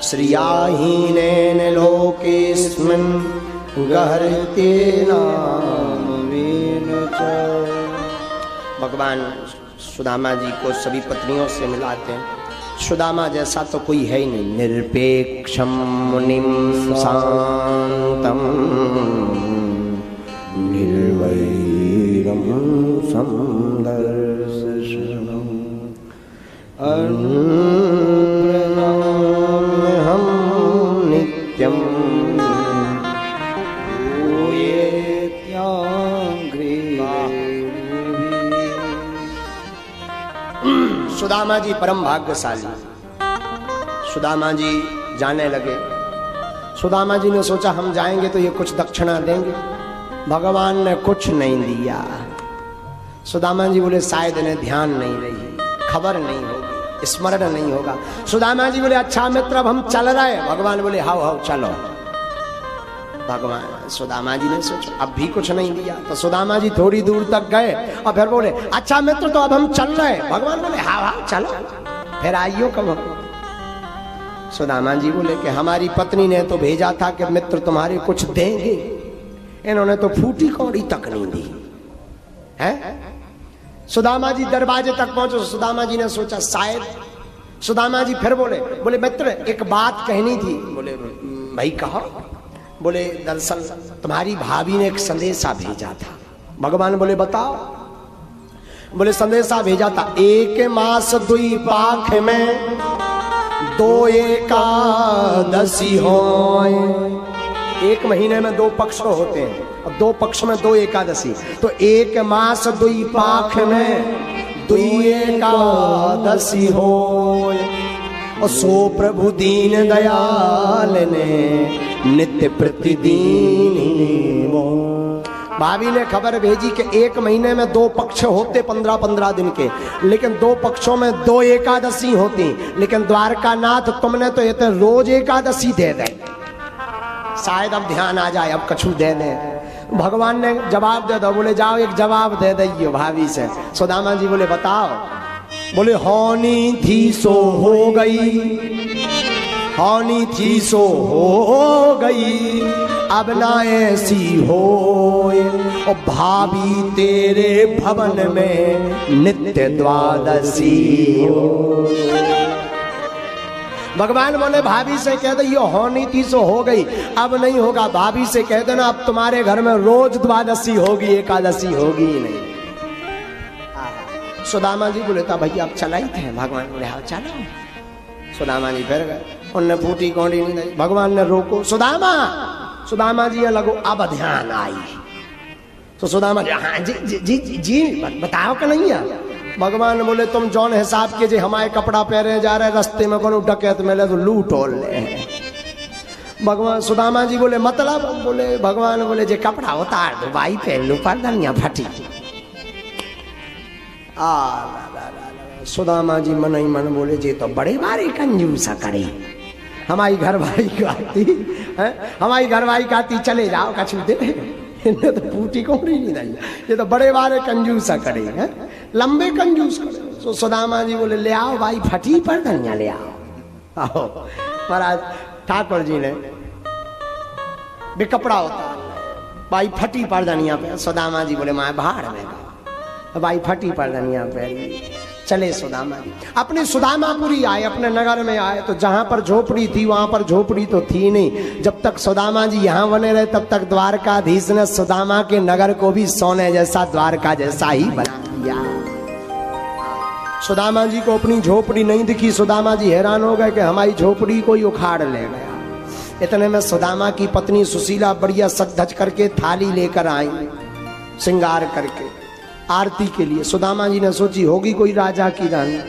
श्रियाहीनेन लोकेस्मिन् गहरतेन च। भगवान सुदामा जी को सभी पत्नियों से मिलाते हैं। सुदामा जैसा तो कोई है ही नहीं। निरपेक्षम मुनिम शांतम निर्वैरम समदर्शनम हम नित्यम सुदामा जी परम भाग्यशाली। सुदामा जी जाने लगे। सुदामा जी ने सोचा हम जाएंगे तो ये कुछ दक्षिणा देंगे, भगवान ने कुछ नहीं दिया। सुदामा जी बोले शायद इन्हें ध्यान नहीं रही, खबर नहीं होगी, स्मरण नहीं होगा। सुदामा जी बोले अच्छा मित्र अब हम चल रहे। भगवान बोले हाउ हाउ चलो। भगवान सुदामा जी ने सोचा अब भी कुछ नहीं दिया, तो सुदामा जी थोड़ी दूर तक गए और फिर बोले अच्छा मित्र तो अब हम चल रहे। भगवान बोले हाउ हाउ चलो, फिर आइयो कब। सुदामा जी बोले कि हमारी पत्नी ने तो भेजा था कि मित्र तुम्हारे कुछ देंगे, इन्होंने तो फूटी कौड़ी तक नहीं दी है। सुदामा जी दरवाजे तक पहुंचे। सुदामा जी ने सोचा शायद। सुदामा जी फिर बोले मित्र एक बात कहनी थी। बोले भाई कहो। बोले दरअसल तुम्हारी भाभी ने एक संदेशा भेजा था। भगवान बोले बताओ। बोले संदेशा भेजा था एक मास दुई पाख में दो एकादशी हो। एक महीने में दो पक्ष होते हैं और दो पक्ष में दो एकादशी, तो एक मास दुई पाख में दुई एकादशी हो। और सो प्रभु दीन दयाल ने नित्य प्रतिदिन वो। भाभी ने खबर भेजी कि एक महीने में दो पक्ष होते 15-15 दिन के, लेकिन दो पक्षों में दो एकादशी होती, लेकिन द्वारका नाथ तुमने तो ये तो रोज एकादशी दे दे, शायद अब ध्यान आ जाए अब कछु दे दे। भगवान ने जवाब दे दो। बोले जाओ एक जवाब दे दियो भाभी से। सुदामा जी बोले बताओ। बोले होनी थी सो हो गई, होनी थी सो हो गई, अब ना ऐसी हो। और भाभी तेरे भवन में नित्य द्वादशी हो। भगवान बोले भाभी से कह दो ये होनी थी सो हो गई, अब नहीं होगा। भाभी से कह देना अब तुम्हारे घर में रोज द्वादशी होगी, एकादशी होगी ही नहीं। सुदामा जी बोले था भैया अब चला ही थे। भगवान बोले हाँ चलो। सुदामा जी फिर गए, उनने फूटी कौड़ी नहीं दी। भगवान ने रोको सुदामा। सुदामा जी लगो अब ध्यान आई। तो सुदामा जी हाँ जी जी जी जी, जी बताओ कि नहीं है। भगवान बोले तुम जौन हिसाब के जे हमारे कपड़ा पहने जा रहे रास्ते में कोनो डकैत मिले तो लूट ओल ले। भगवान सुदामा जी बोले मतलब। बोले भगवान बोले जे कपड़ा उतार दो भाई पहन लो पर धनिया फटी। सुदामा जी मन ही मन बोले जे तो बड़े बारे कंजूसा करे। हमारी घरवाली कहती है, हमारी घरवाली कहती चले जाओ कछु दे, इन्हें तो फूटी कौड़ी नहीं दी, ये तो बड़े बारे कंजूसा करे हैं, लंबे कंजूस करे। तो सुदामा जी बोले ले आओ भाई फटी पर धनिया ले आओ। आओ महाराज ठाकुर जी ने भी कपड़ा होता भाई फटी पर धनिया पे। सुदामा जी बोले मैं भाड़ में गया भाई फटी पर धनिया पे। चले सुदामा जी अपने सुदामापुरी आए, अपने नगर में आए। तो जहां पर झोपड़ी थी वहां पर झोपड़ी तो थी नहीं। जब तक सुदामा जी यहाँ बने रहे तब तक द्वारकाधीश ने सुदामा के नगर को भी सोने जैसा द्वारका जैसा ही बना दिया। सुदामा जी को अपनी झोपड़ी नहीं दिखी। सुदामा जी हैरान हो गए कि हमारी झोपड़ी कोई उखाड़ ले गया। इतने में सुदामा की पत्नी सुशीला बढ़िया सज धज करके थाली लेकर आई, श्रृंगार करके आरती के लिए। सुदामा जी ने सोची होगी कोई राजा की रानी,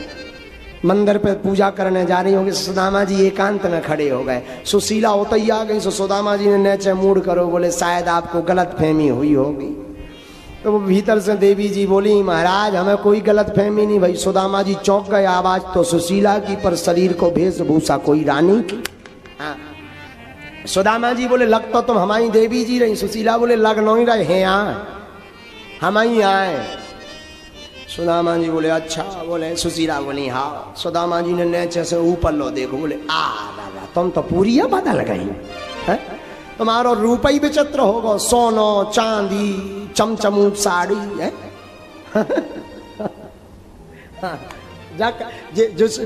मंदिर पे पूजा करने जा रही होगी। सुदामा जी एकांत में खड़े हो गए। सुशीला होते ही आ गई। सुदामा जी ने नेचे मूड करो। बोले शायद आपको गलत फहमी हुई होगी। तो वो भीतर से देवी जी बोली महाराज हमें कोई गलत फहमी नहीं। भाई सुदामा जी चौंक गए। आवाज तो सुशीला की पर शरीर को वेशभूषा कोई रानी की। हाँ। सुदामा जी बोले लग तो तुम हमारी देवी जी रही। सुशीला बोले लग नहीं रहे हैं यहाँ हम ही आए। सुदामा जी बोले अच्छा। बोले सुशीला बोली हाँ। सुदामा जी ने नीचे से ऊपर लो देखो। बोले आ दादा तुम तो पूरी बदल गई है, तुम्हारा रूप ही विचित्र होगा, सोनो चांदी चमचमू साड़ी है।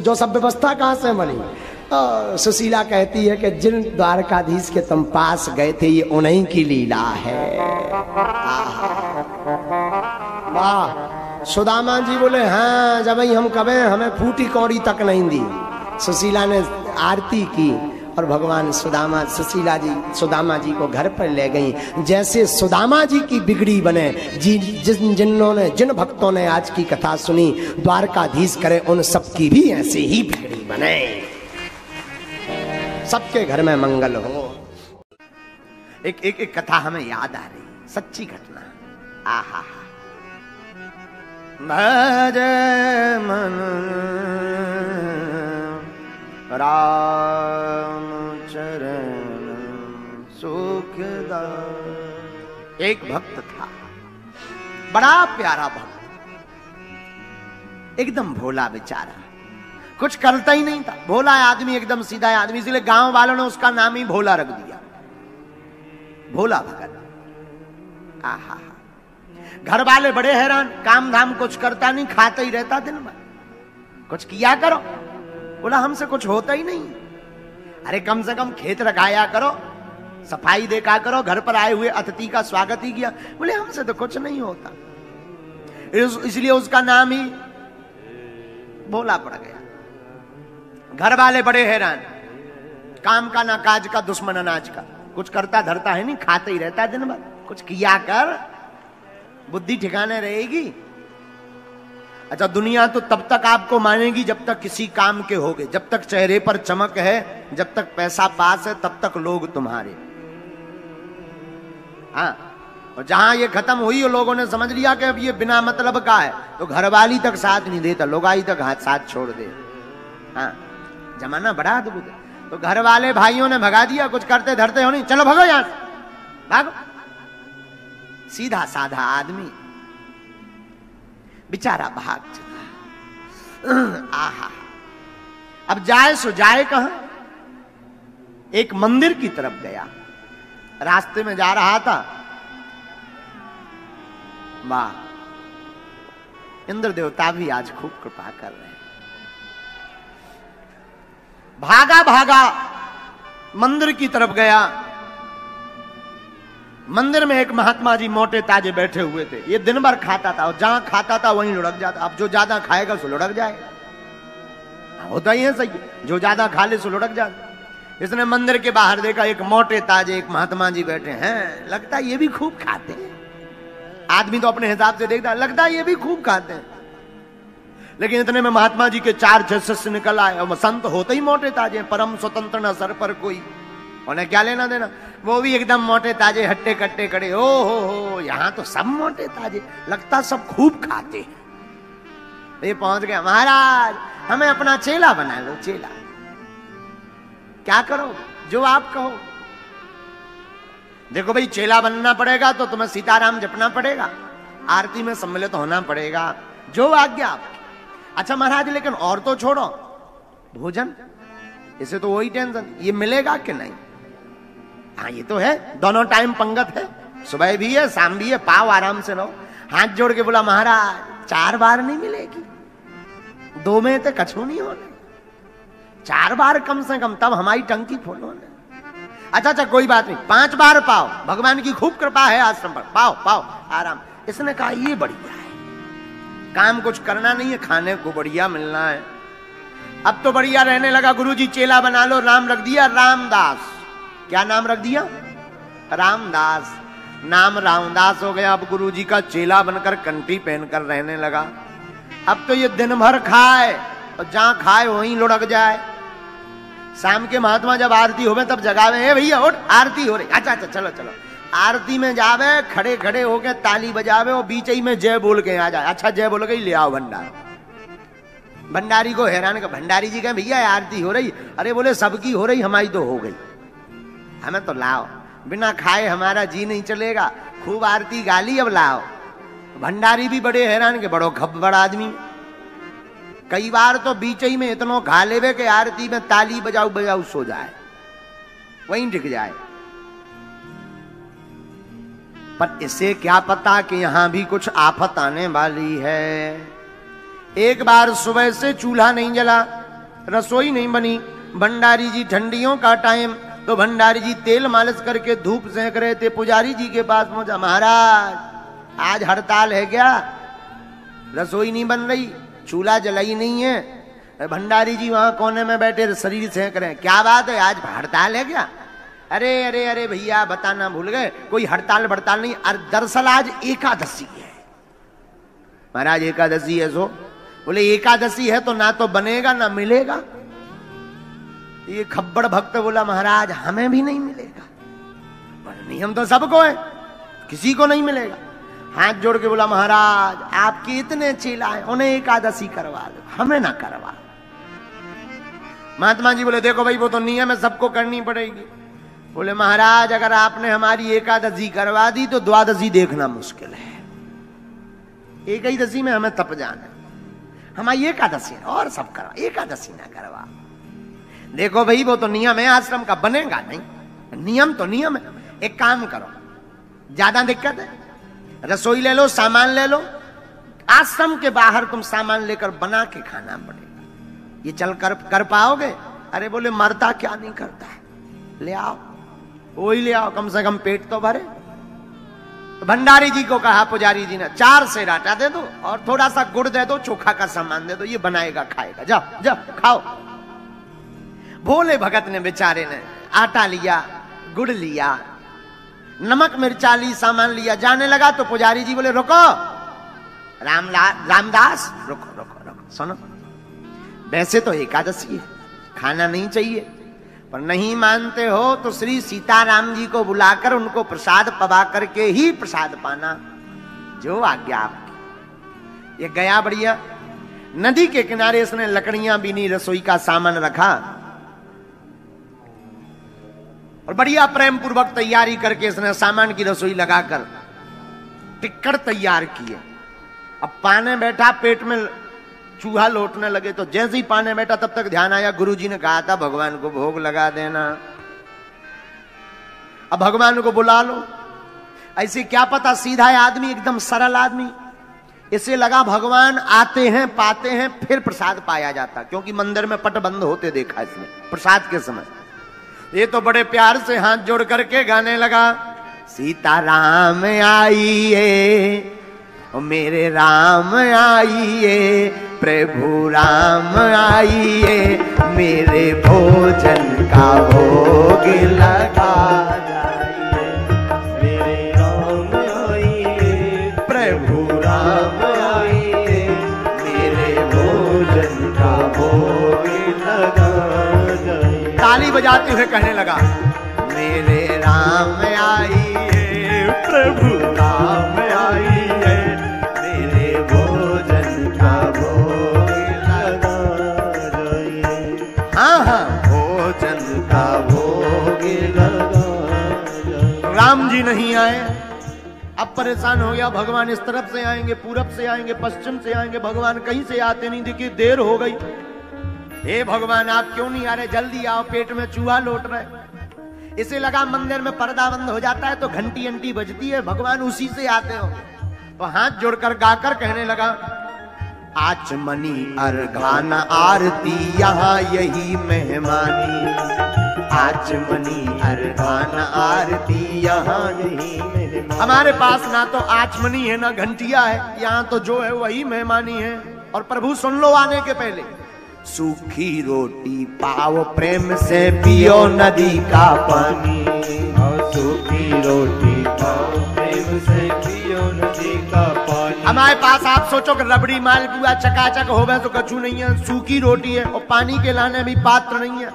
जो सब व्यवस्था कहाँ से बनी। सुशीला कहती है कि जिन द्वारकाधीश के तुम पास गए थे ये उन्हीं की लीला है। वाह। सुदामा जी बोले हाँ जब हम कबे हमें फूटी कौड़ी तक नहीं दी। सुशीला ने आरती की और भगवान सुशीला जी सुदामा जी को घर पर ले गई। जैसे सुदामा जी की बिगड़ी बने, जिन भक्तों ने आज की कथा सुनी द्वारकाधीश करे उन सबकी भी ऐसे ही बिगड़ी बने। सबके घर में मंगल हो। एक कथा हमें याद आ रही, सच्ची घटना। आहा, भज मन राम चरण सुखदायक। एक भक्त था, बड़ा प्यारा भक्त, एकदम भोला बेचारा, कुछ करता ही नहीं था, भोला आदमी, एकदम सीधा आदमी, इसलिए गांव वालों ने उसका नाम ही भोला रख दिया, भोला भगत। आहा, घर वाले बड़े हैरान, काम धाम कुछ करता नहीं, खाता ही रहता दिन भर, कुछ किया करो। बोला हमसे कुछ होता ही नहीं। अरे कम से कम खेत लगाया करो, सफाई देखा करो, घर पर आए हुए अतिथि का स्वागत ही किया। बोले हमसे तो कुछ नहीं होता, इसलिए उसका नाम ही भोला पड़ गया। घर वाले बड़े हैरान, काम का ना काज का, दुश्मन अनाज का, कुछ करता धरता है नहीं, खाते ही रहता दिन भर, कुछ किया कर, बुद्धि ठिकाने रहेगी। अच्छा, दुनिया तो तब तक आपको मानेगी जब तक किसी काम के होगे, जब तक चेहरे पर चमक है, जब तक पैसा पास है, तब तक लोग तुम्हारे। हाँ, और जहां ये खत्म हुई और लोगों ने समझ लिया कि अब ये बिना मतलब का है, तो घरवाली तक साथ नहीं देता, लोगाई तक हाथ साथ छोड़ दे। हाँ, जमाना बड़ा अद्भुत है। तो घर वाले भाइयों ने भगा दिया, कुछ करते धरते हो नहीं, चलो भगो यहां से, भागो। सीधा साधा आदमी बेचारा भाग चला। आहा, अब जाए सो जाए कहां? एक मंदिर की तरफ गया, रास्ते में जा रहा था, वाह, इंद्र देवता भी आज खूब कृपा कर रहे हैं। भागा भागा मंदिर की तरफ गया। मंदिर में एक महात्मा जी मोटे ताजे बैठे हुए थे। ये दिन भर खाता था और जहां खाता था वहीं लुढ़क जाता। अब जो ज्यादा खाएगा सो लुढ़क जाएगा, होता ही है सही, जो ज्यादा खा ले सो लुढ़क जाता। इसने मंदिर के बाहर देखा, एक मोटे ताजे एक महात्मा जी बैठे हैं, लगता है ये भी खूब खाते हैं। आदमी तो अपने हिसाब से देखता है, लगता है ये भी खूब खाते हैं। लेकिन इतने में महात्मा जी के 4-6 शिष्य निकल आए, और संत होते ही मोटे ताजे, परम स्वतंत्र न सर पर कोई, उन्हें क्या लेना देना, वो भी एकदम मोटे ताजे हट्टे कट्टे खड़े। ओ हो, यहां तो सब मोटे ताजे, लगता सब खूब खाते हैं। ये पहुंच गया, महाराज हमें अपना चेला बना लो। चेला क्या करो, जो आप कहो। देखो भाई, चेला बनना पड़ेगा तो तुम्हें सीताराम जपना पड़ेगा, आरती में सम्मिलित होना पड़ेगा, जो आज्ञा आपकी। अच्छा महाराज, लेकिन और तो छोड़ो, भोजन, इसे तो वही टेंशन, ये मिलेगा कि नहीं? हाँ, ये तो है, दोनों टाइम पंगत है, सुबह भी है शाम भी है, पाओ आराम से रहो। हाथ जोड़ के बोला, महाराज 4 बार नहीं मिलेगी, 2 में तो कछु नहीं होने, 4 बार कम से कम, तब हमारी टंकी फूलो ने। अच्छा, कोई बात नहीं, 5 बार पाओ, भगवान की खूब कृपा है आश्रम पर, पाओ पाओ आराम। इसने कहा ये बढ़िया है, काम कुछ करना नहीं है, खाने को बढ़िया मिलना है। अब तो बढ़िया रहने लगा। गुरुजी चेला बना लो, नाम रख दिया रामदास। क्या नाम रख दिया? रामदास। नाम रामदास हो गया। अब गुरुजी का चेला बनकर कंठी पहनकर रहने लगा। अब तो ये दिन भर खाए और जहां खाए वहीं लुढ़क जाए। शाम के महात्मा जब आरती होवे तब जगावे, हे भैया उठ, आरती हो रही। अच्छा चलो चलो। आरती में जावे, खड़े खड़े होके ताली बजावे और बीच ही में जय बोल के आ जाए। अच्छा जय बोल गई, ले आओ भंडार। भंडारी को हैरान कर, भंडारी जी कहे भैया आरती हो रही। अरे बोले सबकी हो रही, हमारी तो हो गई, हमें तो लाओ, बिना खाए हमारा जी नहीं चलेगा। खूब आरती गाली, अब लाओ। भंडारी भी बड़े हैरान के, बड़ो खब्बड़ आदमी। कई बार तो बीच ही में इतनो खा लेवे के आरती में ताली बजाऊ बजाऊ सो जाए, वहीं टिक जाए। पर इसे क्या पता कि यहां भी कुछ आफत आने वाली है। एक बार सुबह से चूल्हा नहीं जला, रसोई नहीं बनी। भंडारी जी, ठंडियों का टाइम, तो भंडारी जी तेल मालिश करके धूप सेंक रहे थे। पुजारी जी के पास पहुंचा, महाराज आज हड़ताल है क्या? रसोई नहीं बन रही, चूल्हा जला ही नहीं है। भंडारी जी वहां कोने में बैठे शरीर सेंक रहे हैं। क्या बात है, आज हड़ताल है क्या? अरे अरे अरे भैया बताना भूल गए, कोई हड़ताल बड़ताल नहीं, दरअसल आज एकादशी है। महाराज एकादशी है? सो बोले एकादशी है तो ना तो बनेगा ना मिलेगा। ये खब्बड़ भक्त बोला, महाराज हमें भी नहीं मिलेगा। नियम तो सबको है, किसी को नहीं मिलेगा। हाथ जोड़ के बोला, महाराज आपके इतने चेला हैं, उन्हें एकादशी करवा दो, हमें ना करवा। महात्मा जी बोले, देखो भाई वो तो नियम है, सबको करनी पड़ेगी। बोले, महाराज अगर आपने हमारी एकादशी करवा दी तो द्वादशी देखना मुश्किल है। एक ही दशी में हमें तप जाना, हमारी एकादशी और सब करवा, एकादशी ना करवा। देखो भाई वो तो नियम है आश्रम का, बनेगा नहीं, नियम तो नियम है। एक काम करो, ज्यादा दिक्कत है, रसोई ले लो, सामान ले लो, आश्रम के बाहर तुम सामान लेकर बना के खाना पड़ेगा। ये चल कर पाओगे? अरे बोले, मरता क्या नहीं करता है, ले आओ, वही ले आओ, कम से कम पेट तो भरे। तो भंडारी जी को कहा पुजारी जी ने, 4 सेर आटा दे दो और थोड़ा सा गुड़ दे दो, चोखा का सामान दे दो, ये बनाएगा खाएगा, जाओ जाओ खाओ। भोले भगत ने बेचारे ने आटा लिया, गुड़ लिया, नमक मिर्चा ली, सामान लिया, जाने लगा तो पुजारी जी बोले, रुको रामदास, रुको रुको रुको, सुनो, वैसे तो एकादशी है, खाना नहीं चाहिए, पर नहीं मानते हो तो श्री सीताराम जी को बुलाकर उनको प्रसाद पवा करके ही प्रसाद पाना, जो आज्ञा आपकी। ये गया बढ़िया, नदी के किनारे इसने लकड़ियां बीनी, रसोई का सामान रखा और बढ़िया प्रेम पूर्वक तैयारी करके इसने सामान की रसोई लगाकर टिक्कड़ तैयार किए। अब पाने बैठा, पेट में चूहा लौटने लगे, तो जैसे ही पाने बैठा तब तक ध्यान आया, गुरुजी ने कहा था भगवान को भोग लगा देना, अब भगवान को बुला लो। ऐसे क्या पता सीधा आदमी, एकदम सरल आदमी, इसे लगा भगवान आते हैं, पाते हैं, फिर प्रसाद पाया जाता, क्योंकि मंदिर में पट बंद होते देखा इसने प्रसाद के समय। ये तो बड़े प्यार से हाथ जोड़ करके गाने लगा, सीताराम आइए ओ मेरे राम आइए, प्रभु राम आइए, मेरे भोजन का भोग लगा जाइए, मेरे राम आइए, प्रभु राम आइए, मेरे भोजन का भोग लगा जाइए। ताली बजाते हुए कहने लगा, मेरे राम आइए, प्रभु राम आइए, मेरे भोजन का भोग लगा जाइए। हाँ हाँ, भोजन का भोग लगा जाइए। राम जी नहीं आए, अब परेशान हो गया, भगवान इस तरफ से आएंगे, पूरब से आएंगे, पश्चिम से आएंगे, भगवान कहीं से आते नहीं दिखे, देर हो गई। हे भगवान आप क्यों नहीं आ रहे, जल्दी आओ, पेट में चूहा लौट रहे। इसे लगा मंदिर में पर्दा बंद हो जाता है तो घंटी अंटी बजती है, भगवान उसी से आते हो। तो हाथ जोड़कर गाकर कहने लगा, आचमनी अर्घान आरती यहाँ यही मेहमानी, आचमनी अर्घान आरती यहाँ यही मेहमानी। हमारे पास ना तो आचमनी है ना घंटिया है, यहाँ तो जो है वही मेहमानी है। और प्रभु सुन लो आने के पहले, सूखी रोटी पाओ प्रेम से पियो नदी का पानी, सूखी रोटी पाओ प्रेम से पियो नदी का पानी। हमारे पास आप सोचो कि रबड़ी मालपुआ चकाचक हो गए तो कछु नहीं है, सूखी रोटी है और पानी के लाने भी पात्र नहीं है,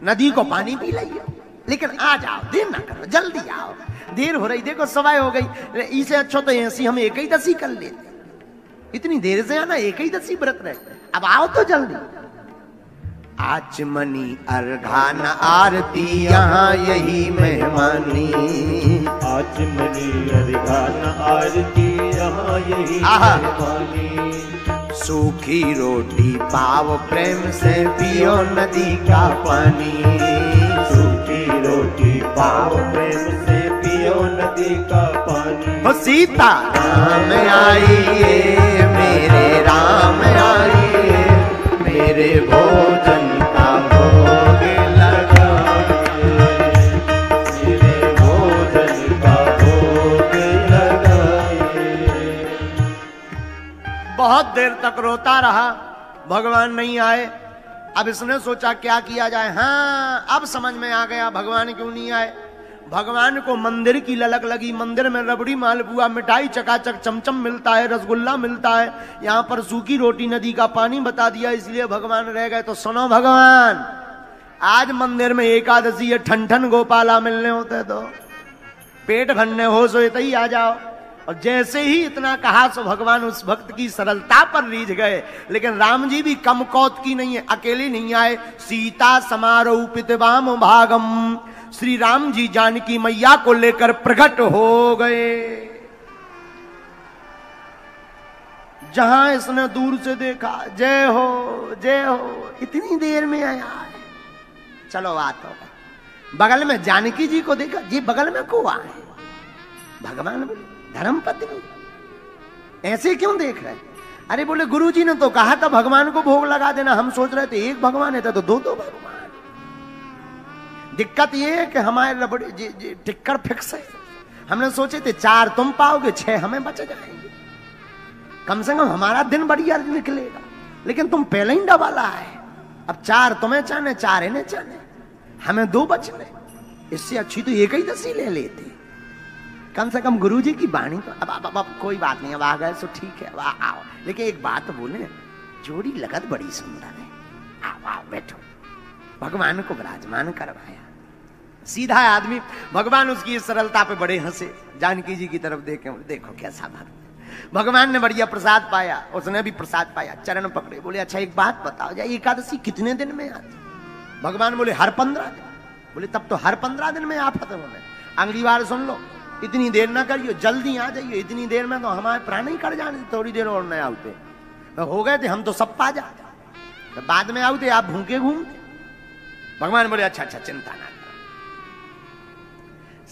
नदी को पानी पी लिया। लेकिन आ जाओ, देर ना करो, जल्दी आओ, देर हो रही, देखो सवाई हो गई, इसे अच्छा तो ऐसी हम एक ही दसी कर लेते, इतनी देर से आना, एक ही दसी व्रत रहे, अब आओ तो जल्दी। आचमनी अर्घान आरती यहाँ यही मेहमानी, आचमनी अर्घान आरती यहाँ यही मेहमानी। सूखी रोटी पाव प्रेम से पियो नदी का पानी, सूखी रोटी पाओ प्रेम से पियो नदी का पानी। हो सीता राम आइए, मेरे राम आइए, मेरे भोजन का भोग लगा, मेरे भोजन का भोग लगाइए। बहुत देर तक रोता रहा, भगवान नहीं आए। अब इसने सोचा क्या किया जाए। हाँ, अब समझ में आ गया भगवान क्यों नहीं आए। भगवान को मंदिर की ललक लगी, मंदिर में रबड़ी मालपुआ मिठाई चकाचक चमचम मिलता है, रसगुल्ला मिलता है, यहाँ पर सूखी रोटी नदी का पानी बता दिया, इसलिए भगवान रह गए। तो सुनो भगवान, आज मंदिर में एकादशी है, ठन ठन गोपाला मिलने होते तो पेट भरने हो सो ही आ जाओ। और जैसे ही इतना कहा सो भगवान उस भक्त की सरलता पर रीझ गए। लेकिन राम जी भी कम कौत की नहीं है, अकेले नहीं आए। सीता समारोपित वाम भागम, श्री राम जी जानकी मैया को लेकर प्रकट हो गए। जहां इसने दूर से देखा, जय हो जय हो, इतनी देर में आया है। चलो बात हो, बगल में जानकी जी को देखा, जी बगल में को आए भगवान बोले धर्म पत्नी, ऐसे क्यों देख रहे? अरे बोले गुरुजी ने तो कहा था भगवान को भोग लगा देना, हम सोच रहे थे एक भगवान है तो दो भगवान। दिक्कत ये है कि हमारे रबड़े टिक्कर फिक्स है। हमने सोचे थे 4 तुम पाओगे, 6 हमें बच जाएंगे, कम से कम हमारा दिन बढ़िया निकलेगा। लेकिन तुम पहले ही डबाला है, अब 4 तुम्हें चाहने, 4 इन्हें चाहने, हमें 2 बच ले। इससे अच्छी तो एक ही दसी ले लेते, कम से कम गुरुजी की वाणी तो। अब कोई बात नहीं, अब आ गए तो ठीक है, आओ। लेकिन एक बात बोले, जोड़ी लगत बड़ी सुंदर है, आओ आओ बैठो। भगवान को विराजमान करवाया, सीधा आदमी। भगवान उसकी इस सरलता पे बड़े हंसे, जानकी जी की तरफ देखे, देखो कैसा भक्त। भगवान ने बढ़िया प्रसाद पाया, उसने भी प्रसाद पाया, चरण पकड़े, बोले अच्छा एक बात बताओ, जाए एकादशी कितने दिन में आती? भगवान बोले हर 15 दिन। बोले तब तो हर 15 दिन में आफत होने, अगली बार सुन लो, इतनी देर ना करियो, जल्दी आ जाइए, इतनी देर में तो हमारे प्राण ही कट जाने, थोड़ी देर और नहीं आते तो हो गए थे हम तो सब पा जाते, तो बाद में आते आप भूखे घूमते। भगवान बोले अच्छा अच्छा चिंता ना करो।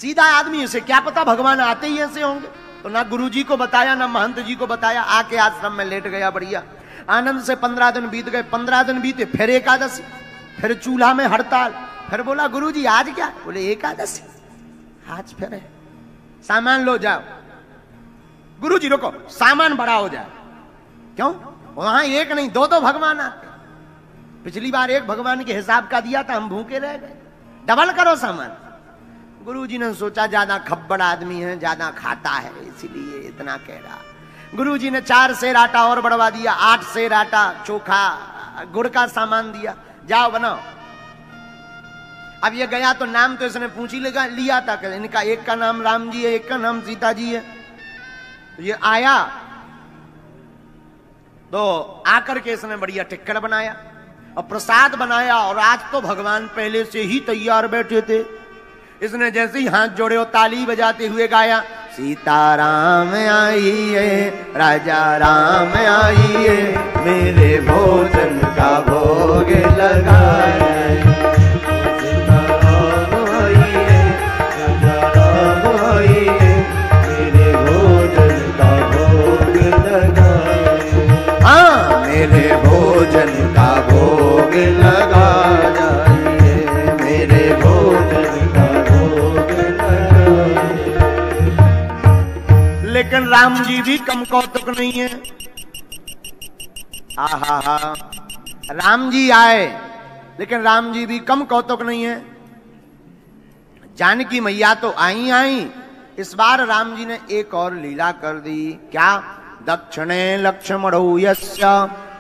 सीधा आदमी, उसे क्या पता भगवान आते ही ऐसे होंगे, तो ना गुरु जी को बताया ना महंत जी को बताया, आके आश्रम में लेट गया बढ़िया आनंद से। 15 दिन बीत गए, 15 दिन बीते, फिर एकादशी, फिर चूल्हा में हड़ताल। फिर बोला गुरु जी आज क्या? बोले एकादशी, आज फिर है, सामान लो जाओ। गुरु जी रुको, सामान बड़ा हो जाए। क्यों? वहां एक नहीं 2 भगवान आते। पिछली बार एक भगवान के हिसाब का दिया था, हम भूखे रह गए, डबल करो सामान। गुरु जी ने सोचा ज्यादा खब्बड़ आदमी है, ज्यादा खाता है, इसलिए इतना कह रहा। गुरु जी ने 4 सेर आटा और बढ़वा दिया, 8 सेर आटा, चोखा, गुड़ का सामान दिया, जाओ बनाओ। अब ये गया तो नाम तो इसने पूछ ही लिया था कि इनका एक का नाम राम जी है, एक का नाम सीता जी है। तो ये आया तो आकर के इसने बढ़िया टिक्कड़ बनाया और प्रसाद बनाया, और आज तो भगवान पहले से ही तैयार बैठे थे। इसने जैसे ही हाथ जोड़े और ताली बजाते हुए गाया, सीताराम आई है, राजा राम आई है, मेरे भोजन का भोग लगाए। मेरे भोजन का भोग लगा जाइए, मेरे भोजन का भोग लगाइए। लेकिन राम जी भी कम कौतुक नहीं है। आहा, राम जी आए, लेकिन राम जी भी कम कौतुक नहीं है। जानकी मैया तो आई आई, इस बार राम जी ने एक और लीला कर दी। क्या? दक्षिणे लक्ष्मणो यस्य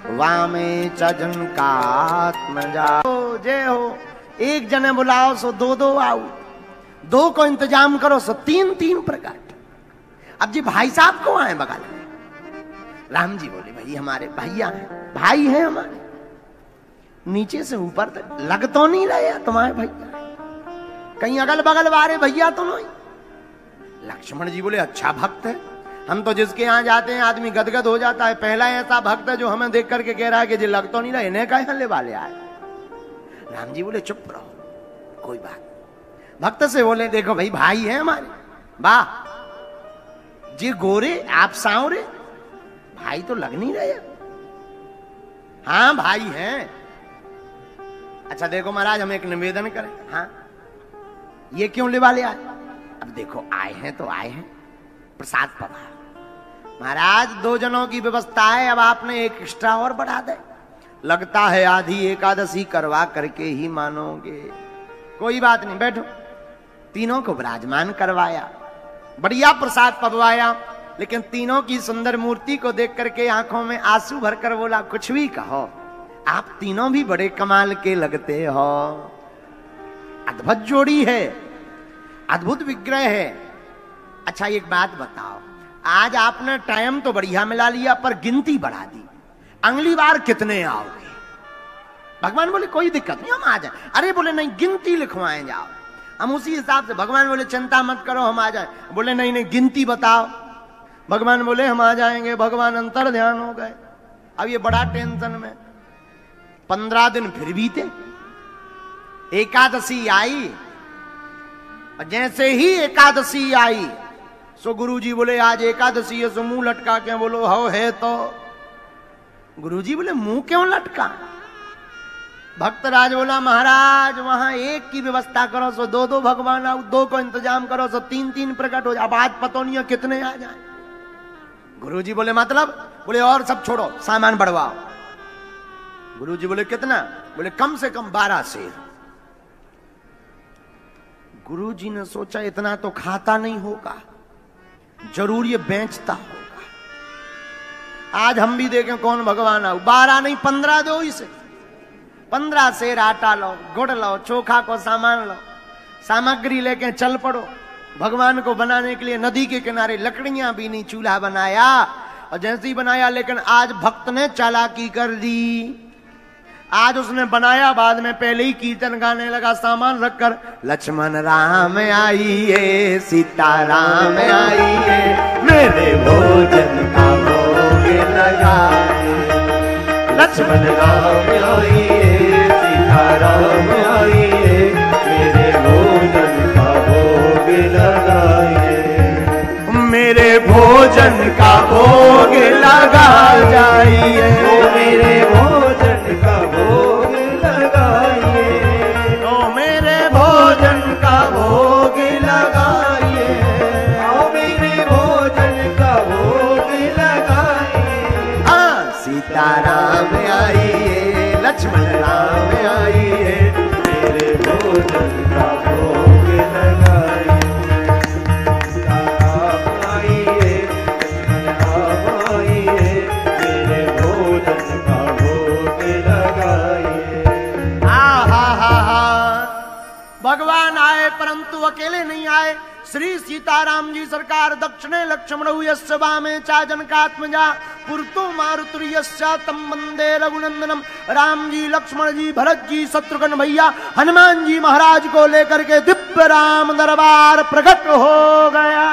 वामे च जनकात्मजा। जय हो, एक जने बुलाओ सो 2 आओ, 2 को इंतजाम करो सो 3 प्रकट। अब जी भाई साहब को आए बगल में। राम जी बोले भाई हमारे भैया हैं, भाई हैं हमारे, नीचे से ऊपर तक लग तो नहीं रहे तुम्हारे भैया, कहीं अगल बगल वाले भैया तो नहीं। लक्ष्मण जी बोले अच्छा भक्त है, हम तो जिसके यहाँ जाते हैं आदमी गदगद हो जाता है। पहला ऐसा भक्त है जो हमें देख करके कह रहा है कि जी लग तो नहीं रहा, इन्हें कहे हल्ले वाले आए। राम जी बोले चुप रहो, कोई बात। भक्त से बोले देखो भाई भाई है हमारे, वाह जी गोरे आप सांवरे, भाई तो लग नहीं रहे। हाँ भाई हैं। अच्छा देखो महाराज हम एक निवेदन करें। हाँ ये क्यों ले वाले आए? अब देखो आए हैं तो आए हैं, प्रसाद पवा महाराज, 2 जनों की व्यवस्था है, अब आपने एक एक्स्ट्रा और बढ़ा दे। लगता है आधी एकादशी करवा करके ही मानोगे। कोई बात नहीं, बैठो। तीनों को विराजमान करवाया, बढ़िया प्रसाद पवाया, लेकिन तीनों की सुंदर मूर्ति को देख करके आंखों में आंसू भरकर बोला कुछ भी कहो, आप तीनों भी बड़े कमाल के लगते हो। अद्भुत जोड़ी है, अद्भुत विग्रह है। अच्छा एक बात बताओ, आज आपने टाइम तो बढ़िया मिला लिया पर गिनती बढ़ा दी, अगली बार कितने आओगे? भगवान बोले कोई दिक्कत नहीं, हम आ जाए। अरे बोले नहीं, गिनती लिखवाएं जाओ, हम उसी हिसाब से। भगवान बोले चिंता मत करो, हम आ जाए। बोले नहीं नहीं, गिनती बताओ। भगवान बोले हम आ जाएंगे। भगवान अंतर ध्यान हो गए। अब ये बड़ा टेंशन में। 15 दिन फिर बीते, एकादशी आई, और जैसे ही एकादशी आई सो गुरुजी बोले आज एकादशी है, सो मुंह लटका के बोलो हो है। तो गुरुजी बोले मुंह क्यों लटका? भक्तराज बोला महाराज वहां एक की व्यवस्था करो सो 2-2 भगवान आओ, 2 को इंतजाम करो सो 3-3 प्रकट हो जाए। अब आज पता नहीं है कितने आ जाए। गुरुजी बोले मतलब? बोले और सब छोड़ो, सामान बढ़वाओ। गुरुजी बोले कितना? बोले कम से कम 12 शेर। गुरुजी ने सोचा इतना तो खाता नहीं होगा, जरूर ये बेचता होगा। आज हम भी देखें कौन भगवान आओ। 12 नहीं 15 दो इसे। 15 शेर आटा लो, गुड़ लो, चोखा को सामान लो, सामग्री लेके चल पड़ो। भगवान को बनाने के लिए नदी के किनारे लकड़ियां भी नहीं, चूल्हा बनाया। और जैसे ही बनाया, लेकिन आज भक्त ने चालाकी कर दी। आज उसने बनाया, बाद में पहले ही कीर्तन गाने लगा सामान रखकर। लक्ष्मण राम आइए, सीता राम आइए, मेरे भोजन का भोग लगाए। लक्ष्मण राम आइए, सीता राम आइए, मेरे भोजन का भोग लगाइए। मेरे भोजन का भोग लगा जाइए, मेरे भोजन का भोग लगाइए, ओ मेरे भोजन का भोग लगाइए, ओ मेरे भोजन का भोग लगाइए। हाँ, सीताराम आइए, लक्ष्मण राम आइए, मेरे भोजन का भोग लगाइए। भगवान आए परंतु अकेले नहीं आए। श्री सीताराम जी सरकार दक्षिणे लक्ष्मण यस्य वामे चा जनकात्मजा पुरतो मारुतुर्यस्य तम वंदे रघुनंदनम। राम जी, लक्ष्मण जी, भरत जी, शत्रुघ्न भैया, हनुमान जी महाराज को लेकर के दिव्य राम दरबार प्रकट हो गया।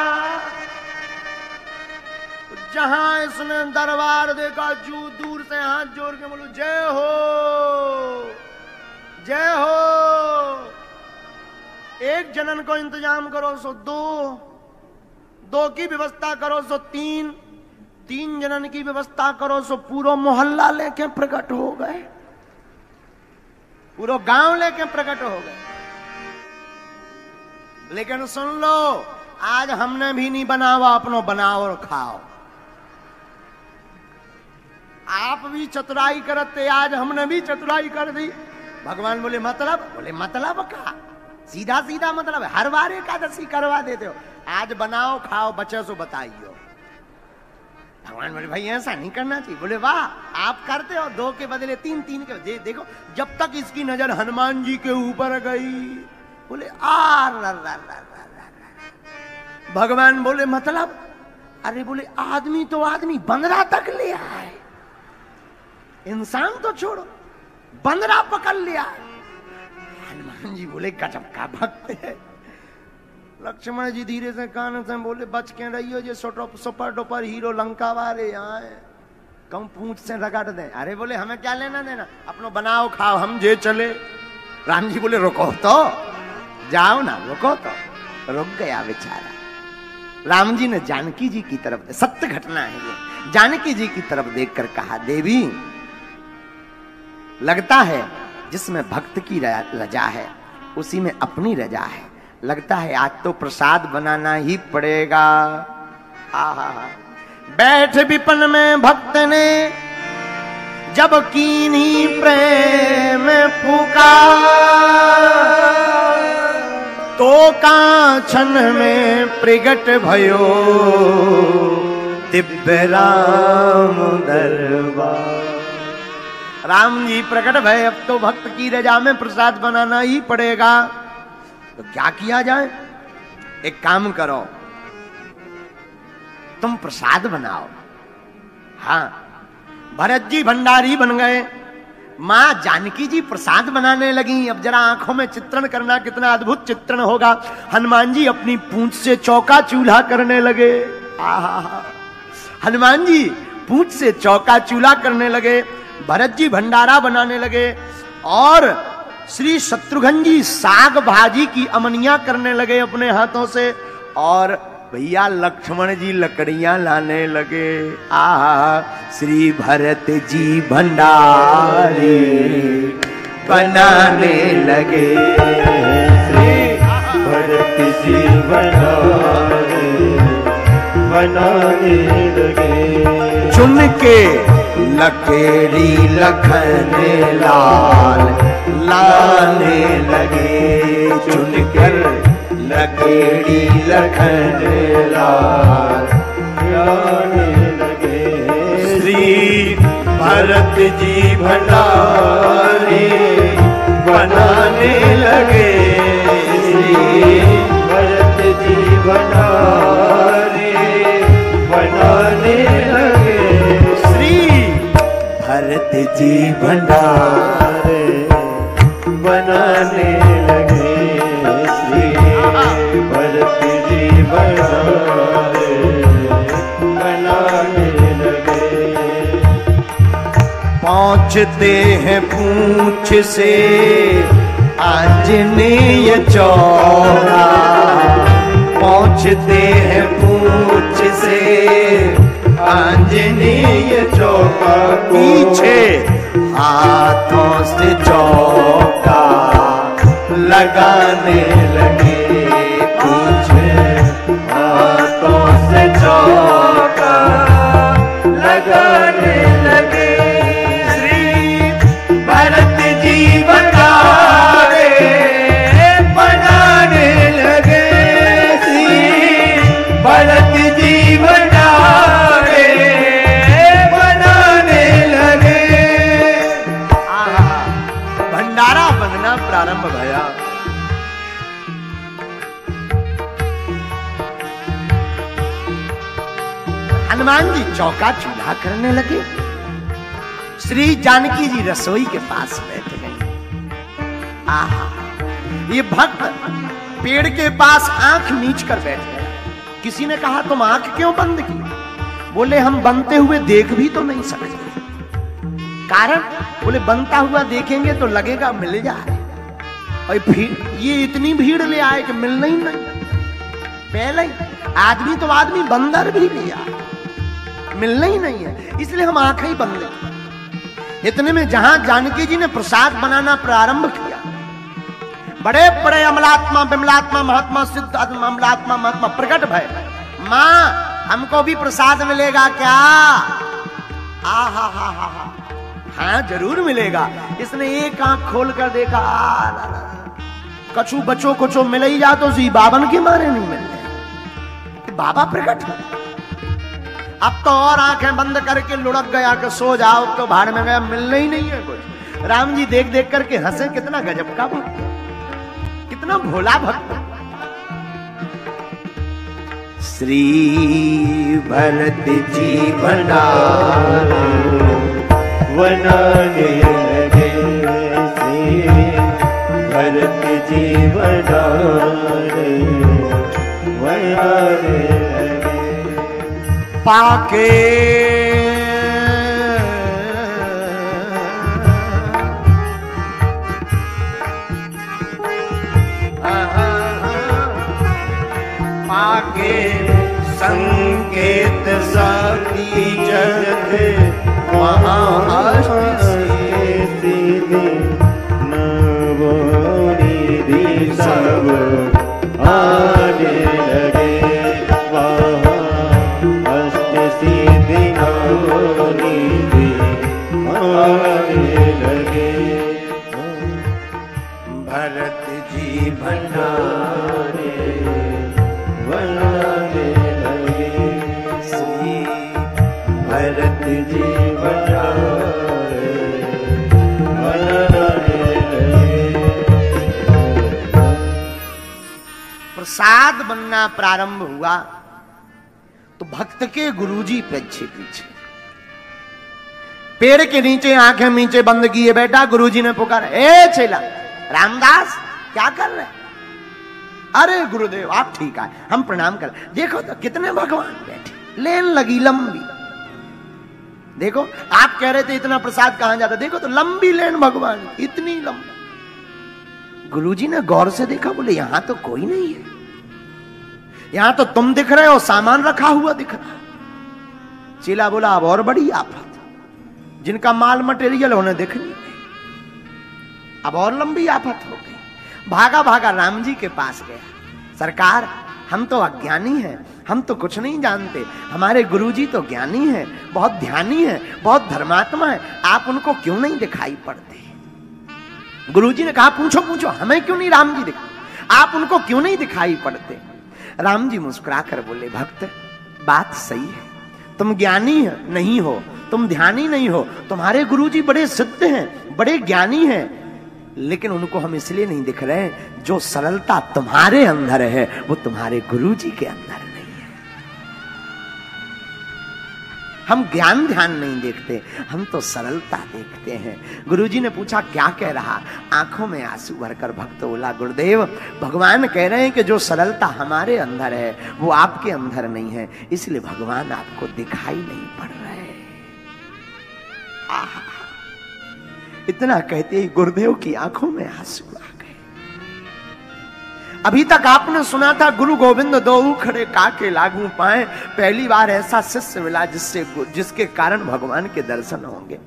जहां इसने दरबार देखा, जू दूर से हाथ जोड़ के बोलो जय हो, जय हो। एक जनन को इंतजाम करो सो 2 की व्यवस्था करो सो 3 जनन की व्यवस्था करो सो पूरा मोहल्ला लेके प्रकट हो गए, पूरा गांव लेके प्रकट हो गए। लेकिन सुन लो, आज हमने भी नहीं बनावा, अपनो बनाओ और खाओ। आप भी चतुराई करते, आज हमने भी चतुराई कर दी। भगवान बोले मतलब? बोले मतलब का सीधा सीधा मतलब है, हर बार एकादशी करवा देते हो, आज बनाओ खाओ, बचे सो बताइयो। भगवान बोले भाई ऐसा नहीं करना चाहिए। बोले वाह, आप करते हो 2 के बदले 3 के। देखो जब तक इसकी नजर हनुमान जी के ऊपर गई, बोले भगवान बोले मतलब? अरे बोले आदमी तो आदमी, बंदरा तक ले आए, इंसान तो छोड़ो, बंदरा पकड़ लिया। हनुमान जी बोले गजब का भक्त है। लक्ष्मण जी धीरे से कान से बोले बच के रहियो, जो सुपर डुपर हीरो लंका वाले आए, कम पूंछ से रगड़ दे। अरे बोले हमें क्या लेना देना, अपनो बनाओ खाओ, हम जे चले। राम जी बोले रुको तो, जाओ ना, रुको तो। रुक गया बेचारा। राम जी ने जानकी जी की तरफ, सत्य घटना है ये, जानकी जी की तरफ देखकर कहा देवी, लगता है जिसमें भक्त की रजा है उसी में अपनी रजा है। लगता है आज तो प्रसाद बनाना ही पड़ेगा। आहा, बैठ विपन में भक्त ने जब कीन्ही प्रेम फूका, तो कांचन में प्रगट भयो दिव्य राम दरबार। राम जी प्रकट भय, अब तो भक्त की रजा में प्रसाद बनाना ही पड़ेगा। तो क्या किया जाए? एक काम करो, तुम प्रसाद बनाओ। हाँ, भरत जी भंडारी बन गए, मां जानकी जी प्रसाद बनाने लगी। अब जरा आंखों में चित्रण करना, कितना अद्भुत चित्रण होगा। हनुमान जी अपनी पूंछ से चौका चूल्हा करने लगे। आहा, हनुमान जी पूंछ से चौका चूल्हा करने लगे, भरत जी भंडारा बनाने लगे, और श्री शत्रुघ्न जी साग भाजी की अमनिया करने लगे अपने हाथों से, और भैया लक्ष्मण जी लकड़ियां लाने लगे। आहा, श्री भरत जी भंडारे बनाने लगे, श्री भरत जी भंडारे बनाने लगे। चुन के लकेड़ी लखन लाल लाने लगे, चुनकर लकेड़ी लखन लाल लाने लगे। श्री भरत जी भंडारे बनाने लगे, श्री भरत जी भंडारे बनाने लगे। श्री भरत जी भंडारे बनाने लगे, श्री भरत जी भंडारे बनाने लगे। पहुंचते हैं पूंछ से आंजनेय चौरा, पहुंचते हैं पूंछ से आंजनेय चौका, पीछे हाथों से चौका लगाने लगे, पीछे हाथों से चौका लगाने लगे। श्री भरत जी भंडारे बनाने लगे, श्री भरत जी भंडारे बनाने लगे। भंडारा बनना प्रारंभ भया। हनुमान जी चौका चूल्हा करने लगे, श्री जानकी जी रसोई के पास बैठ गई। आहा, ये भक्त पेड़ के पास आंख मीच कर बैठ गया। किसी ने कहा तुम आंख क्यों बंद की? बोले हम बनते हुए देख भी तो नहीं सकते। कारण? बोले बनता हुआ देखेंगे तो लगेगा मिल जाए, और भीड़ ये इतनी भीड़ ले आए कि मिलना ही नहीं। पहले ही आदमी तो आदमी, बंदर भी लिया, मिलना ही नहीं है, इसलिए हम आंखें ही बंद की। इतने में जहां जानकी जी ने प्रसाद बनाना प्रारंभ किया, बड़े बड़े अमलात्मा विमलात्मा महात्मा सिद्ध अमलात्मा महात्मा प्रकट भय। मां हमको भी प्रसाद मिलेगा क्या? आहा हा हा हा, हाँ जरूर मिलेगा। इसने एक आंख खोल कर देखा, कछु बचो कुछ मिल ही जा तो जी बावन के मारे नहीं मिल रहे, बाबा प्रकट है। अब तो और आंखें बंद करके लुढ़क गया कि सो जाओ, तो भाड़ में गया, मिलना ही नहीं है कुछ। राम जी देख देख करके हंसे, कितना गजब का भक्त, कितना भोला भक्त। श्री भरत जी भंडारे बनाने लगे, श्री भरत जी भंडारे बनाने लगे। पाके पाके संकेत साकी जगत वहाँ सीधे नवोनिधि सब आने लगे, वहाँ अष्ट सिद्धि नवोनिधि आने लगे। भरत जी भंडारे बनाने लगे, श्री भरत जी भंडारे बनाने लगे। प्रसाद बनना प्रारंभ हुआ। तो भक्त के गुरुजी पीछे पीछे, पेड़ के नीचे आंखें नीचे बंद किए बैठा, गुरुजी ने पुकारा, ए चेला रामदास क्या कर रहे? अरे गुरुदेव आप ठीक है, हम प्रणाम कर। देखो तो कितने भगवान बैठे, लेन लगी लंबी। देखो आप कह रहे थे इतना प्रसाद कहां जाता, देखो तो लंबी लेन भगवान, इतनी लंबी। गुरुजी ने गौर से देखा, बोले यहां तो कोई नहीं है, यहां तो तुम दिख रहे हो, सामान रखा हुआ दिख रहा। चेला बोला अब और बड़ी आफत, जिनका माल मटेरियल उन्हें दिख नहीं, अब और लंबी आफत हो गई। भागा भागा राम जी के पास गया, सरकार हम तो अज्ञानी हैं, हम तो कुछ नहीं जानते, हमारे गुरुजी तो ज्ञानी हैं, बहुत ध्यानी हैं, बहुत धर्मात्मा है, आप उनको क्यों नहीं दिखाई पड़ते? गुरुजी ने कहा पूछो पूछो, हमें क्यों नहीं राम जी दिखाई, आप उनको क्यों नहीं दिखाई पड़ते? राम जी मुस्कुरा कर बोले, भक्त बात सही है, तुम ज्ञानी नहीं हो, तुम ध्यानी नहीं हो, तुम्हारे गुरुजी बड़े सिद्ध हैं, बड़े ज्ञानी हैं, लेकिन उनको हम इसलिए नहीं दिख रहे हैं, जो सरलता तुम्हारे अंदर है वो तुम्हारे गुरुजी के अंदर नहीं है। हम ज्ञान ध्यान नहीं देखते, हम तो सरलता देखते हैं। गुरुजी ने पूछा क्या कह रहा? आंखों में आंसू भरकर भक्त बोला, गुरुदेव भगवान कह रहे हैं कि जो सरलता हमारे अंदर है वो आपके अंदर नहीं है, इसलिए भगवान आपको दिखाई नहीं पड़ रहे। आहा, इतना कहते ही गुरुदेव की आंखों में आंसू आ गए। अभी तक आपने सुना था गुरु गोविंद दो खड़े काके लागू पाए, पहली बार ऐसा शिष्य मिला जिसके कारण भगवान के दर्शन होंगे।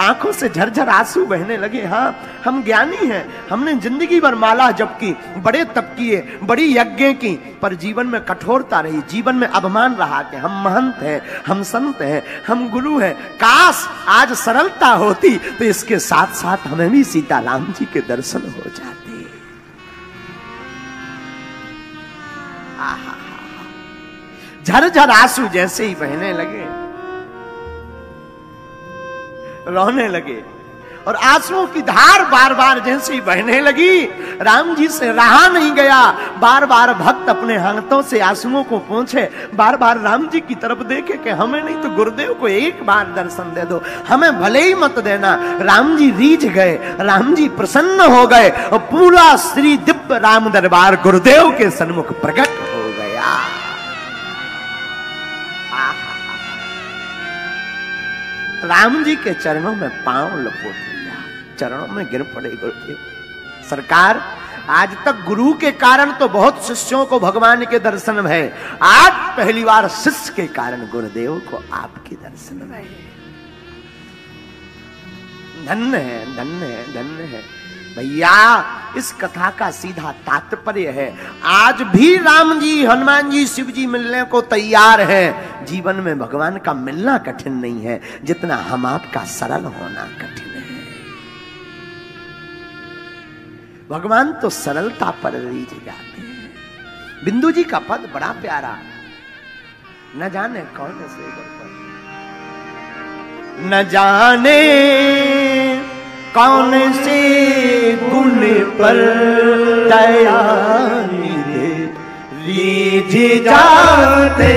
आंखों से झरझर आंसू बहने लगे। हाँ हम ज्ञानी हैं, हमने जिंदगी भर माला जप की, बड़े तप किए, बड़ी यज्ञ की, पर जीवन में कठोरता रही, जीवन में अभिमान रहा कि हम महंत हैं, हम संत हैं, हम गुरु हैं। काश आज सरलता होती तो इसके साथ साथ हमें भी सीताराम जी के दर्शन हो जाते। झरझर आंसू जैसे ही बहने लगे, रोने लगे, और आंसुओं की धार बार बार जैसे ही बहने लगी, राम जी से रहा नहीं गया। बार बार भक्त अपने हाथों से आंसुओं को पोंछे, बार बार राम जी की तरफ देखे कि हमें नहीं तो गुरुदेव को एक बार दर्शन दे दो, हमें भले ही मत देना। राम जी रीझ गए, राम जी प्रसन्न हो गए, और पूरा श्री दिव्य राम दरबार गुरुदेव के सन्मुख प्रकट हो गया। राम जी के चरणों में पांव लपोट लिया, चरणों में गिर पड़े। गुरुदेव सरकार, आज तक गुरु के कारण तो बहुत शिष्यों को भगवान के दर्शन भये, आज पहली बार शिष्य के कारण गुरुदेव को आपके दर्शन भये। धन्य है, धन्य है, धन्य है। भैया इस कथा का सीधा तात्पर्य है, आज भी राम जी, हनुमान जी, शिव जी मिलने को तैयार हैं। जीवन में भगवान का मिलना कठिन नहीं है, जितना हम आपका सरल होना कठिन है। भगवान तो सरलता पर रीझ जाते हैं। बिंदु जी का पद बड़ा प्यारा, न जाने कौन से न जाने कौन से गुण पर दया रीझ जाते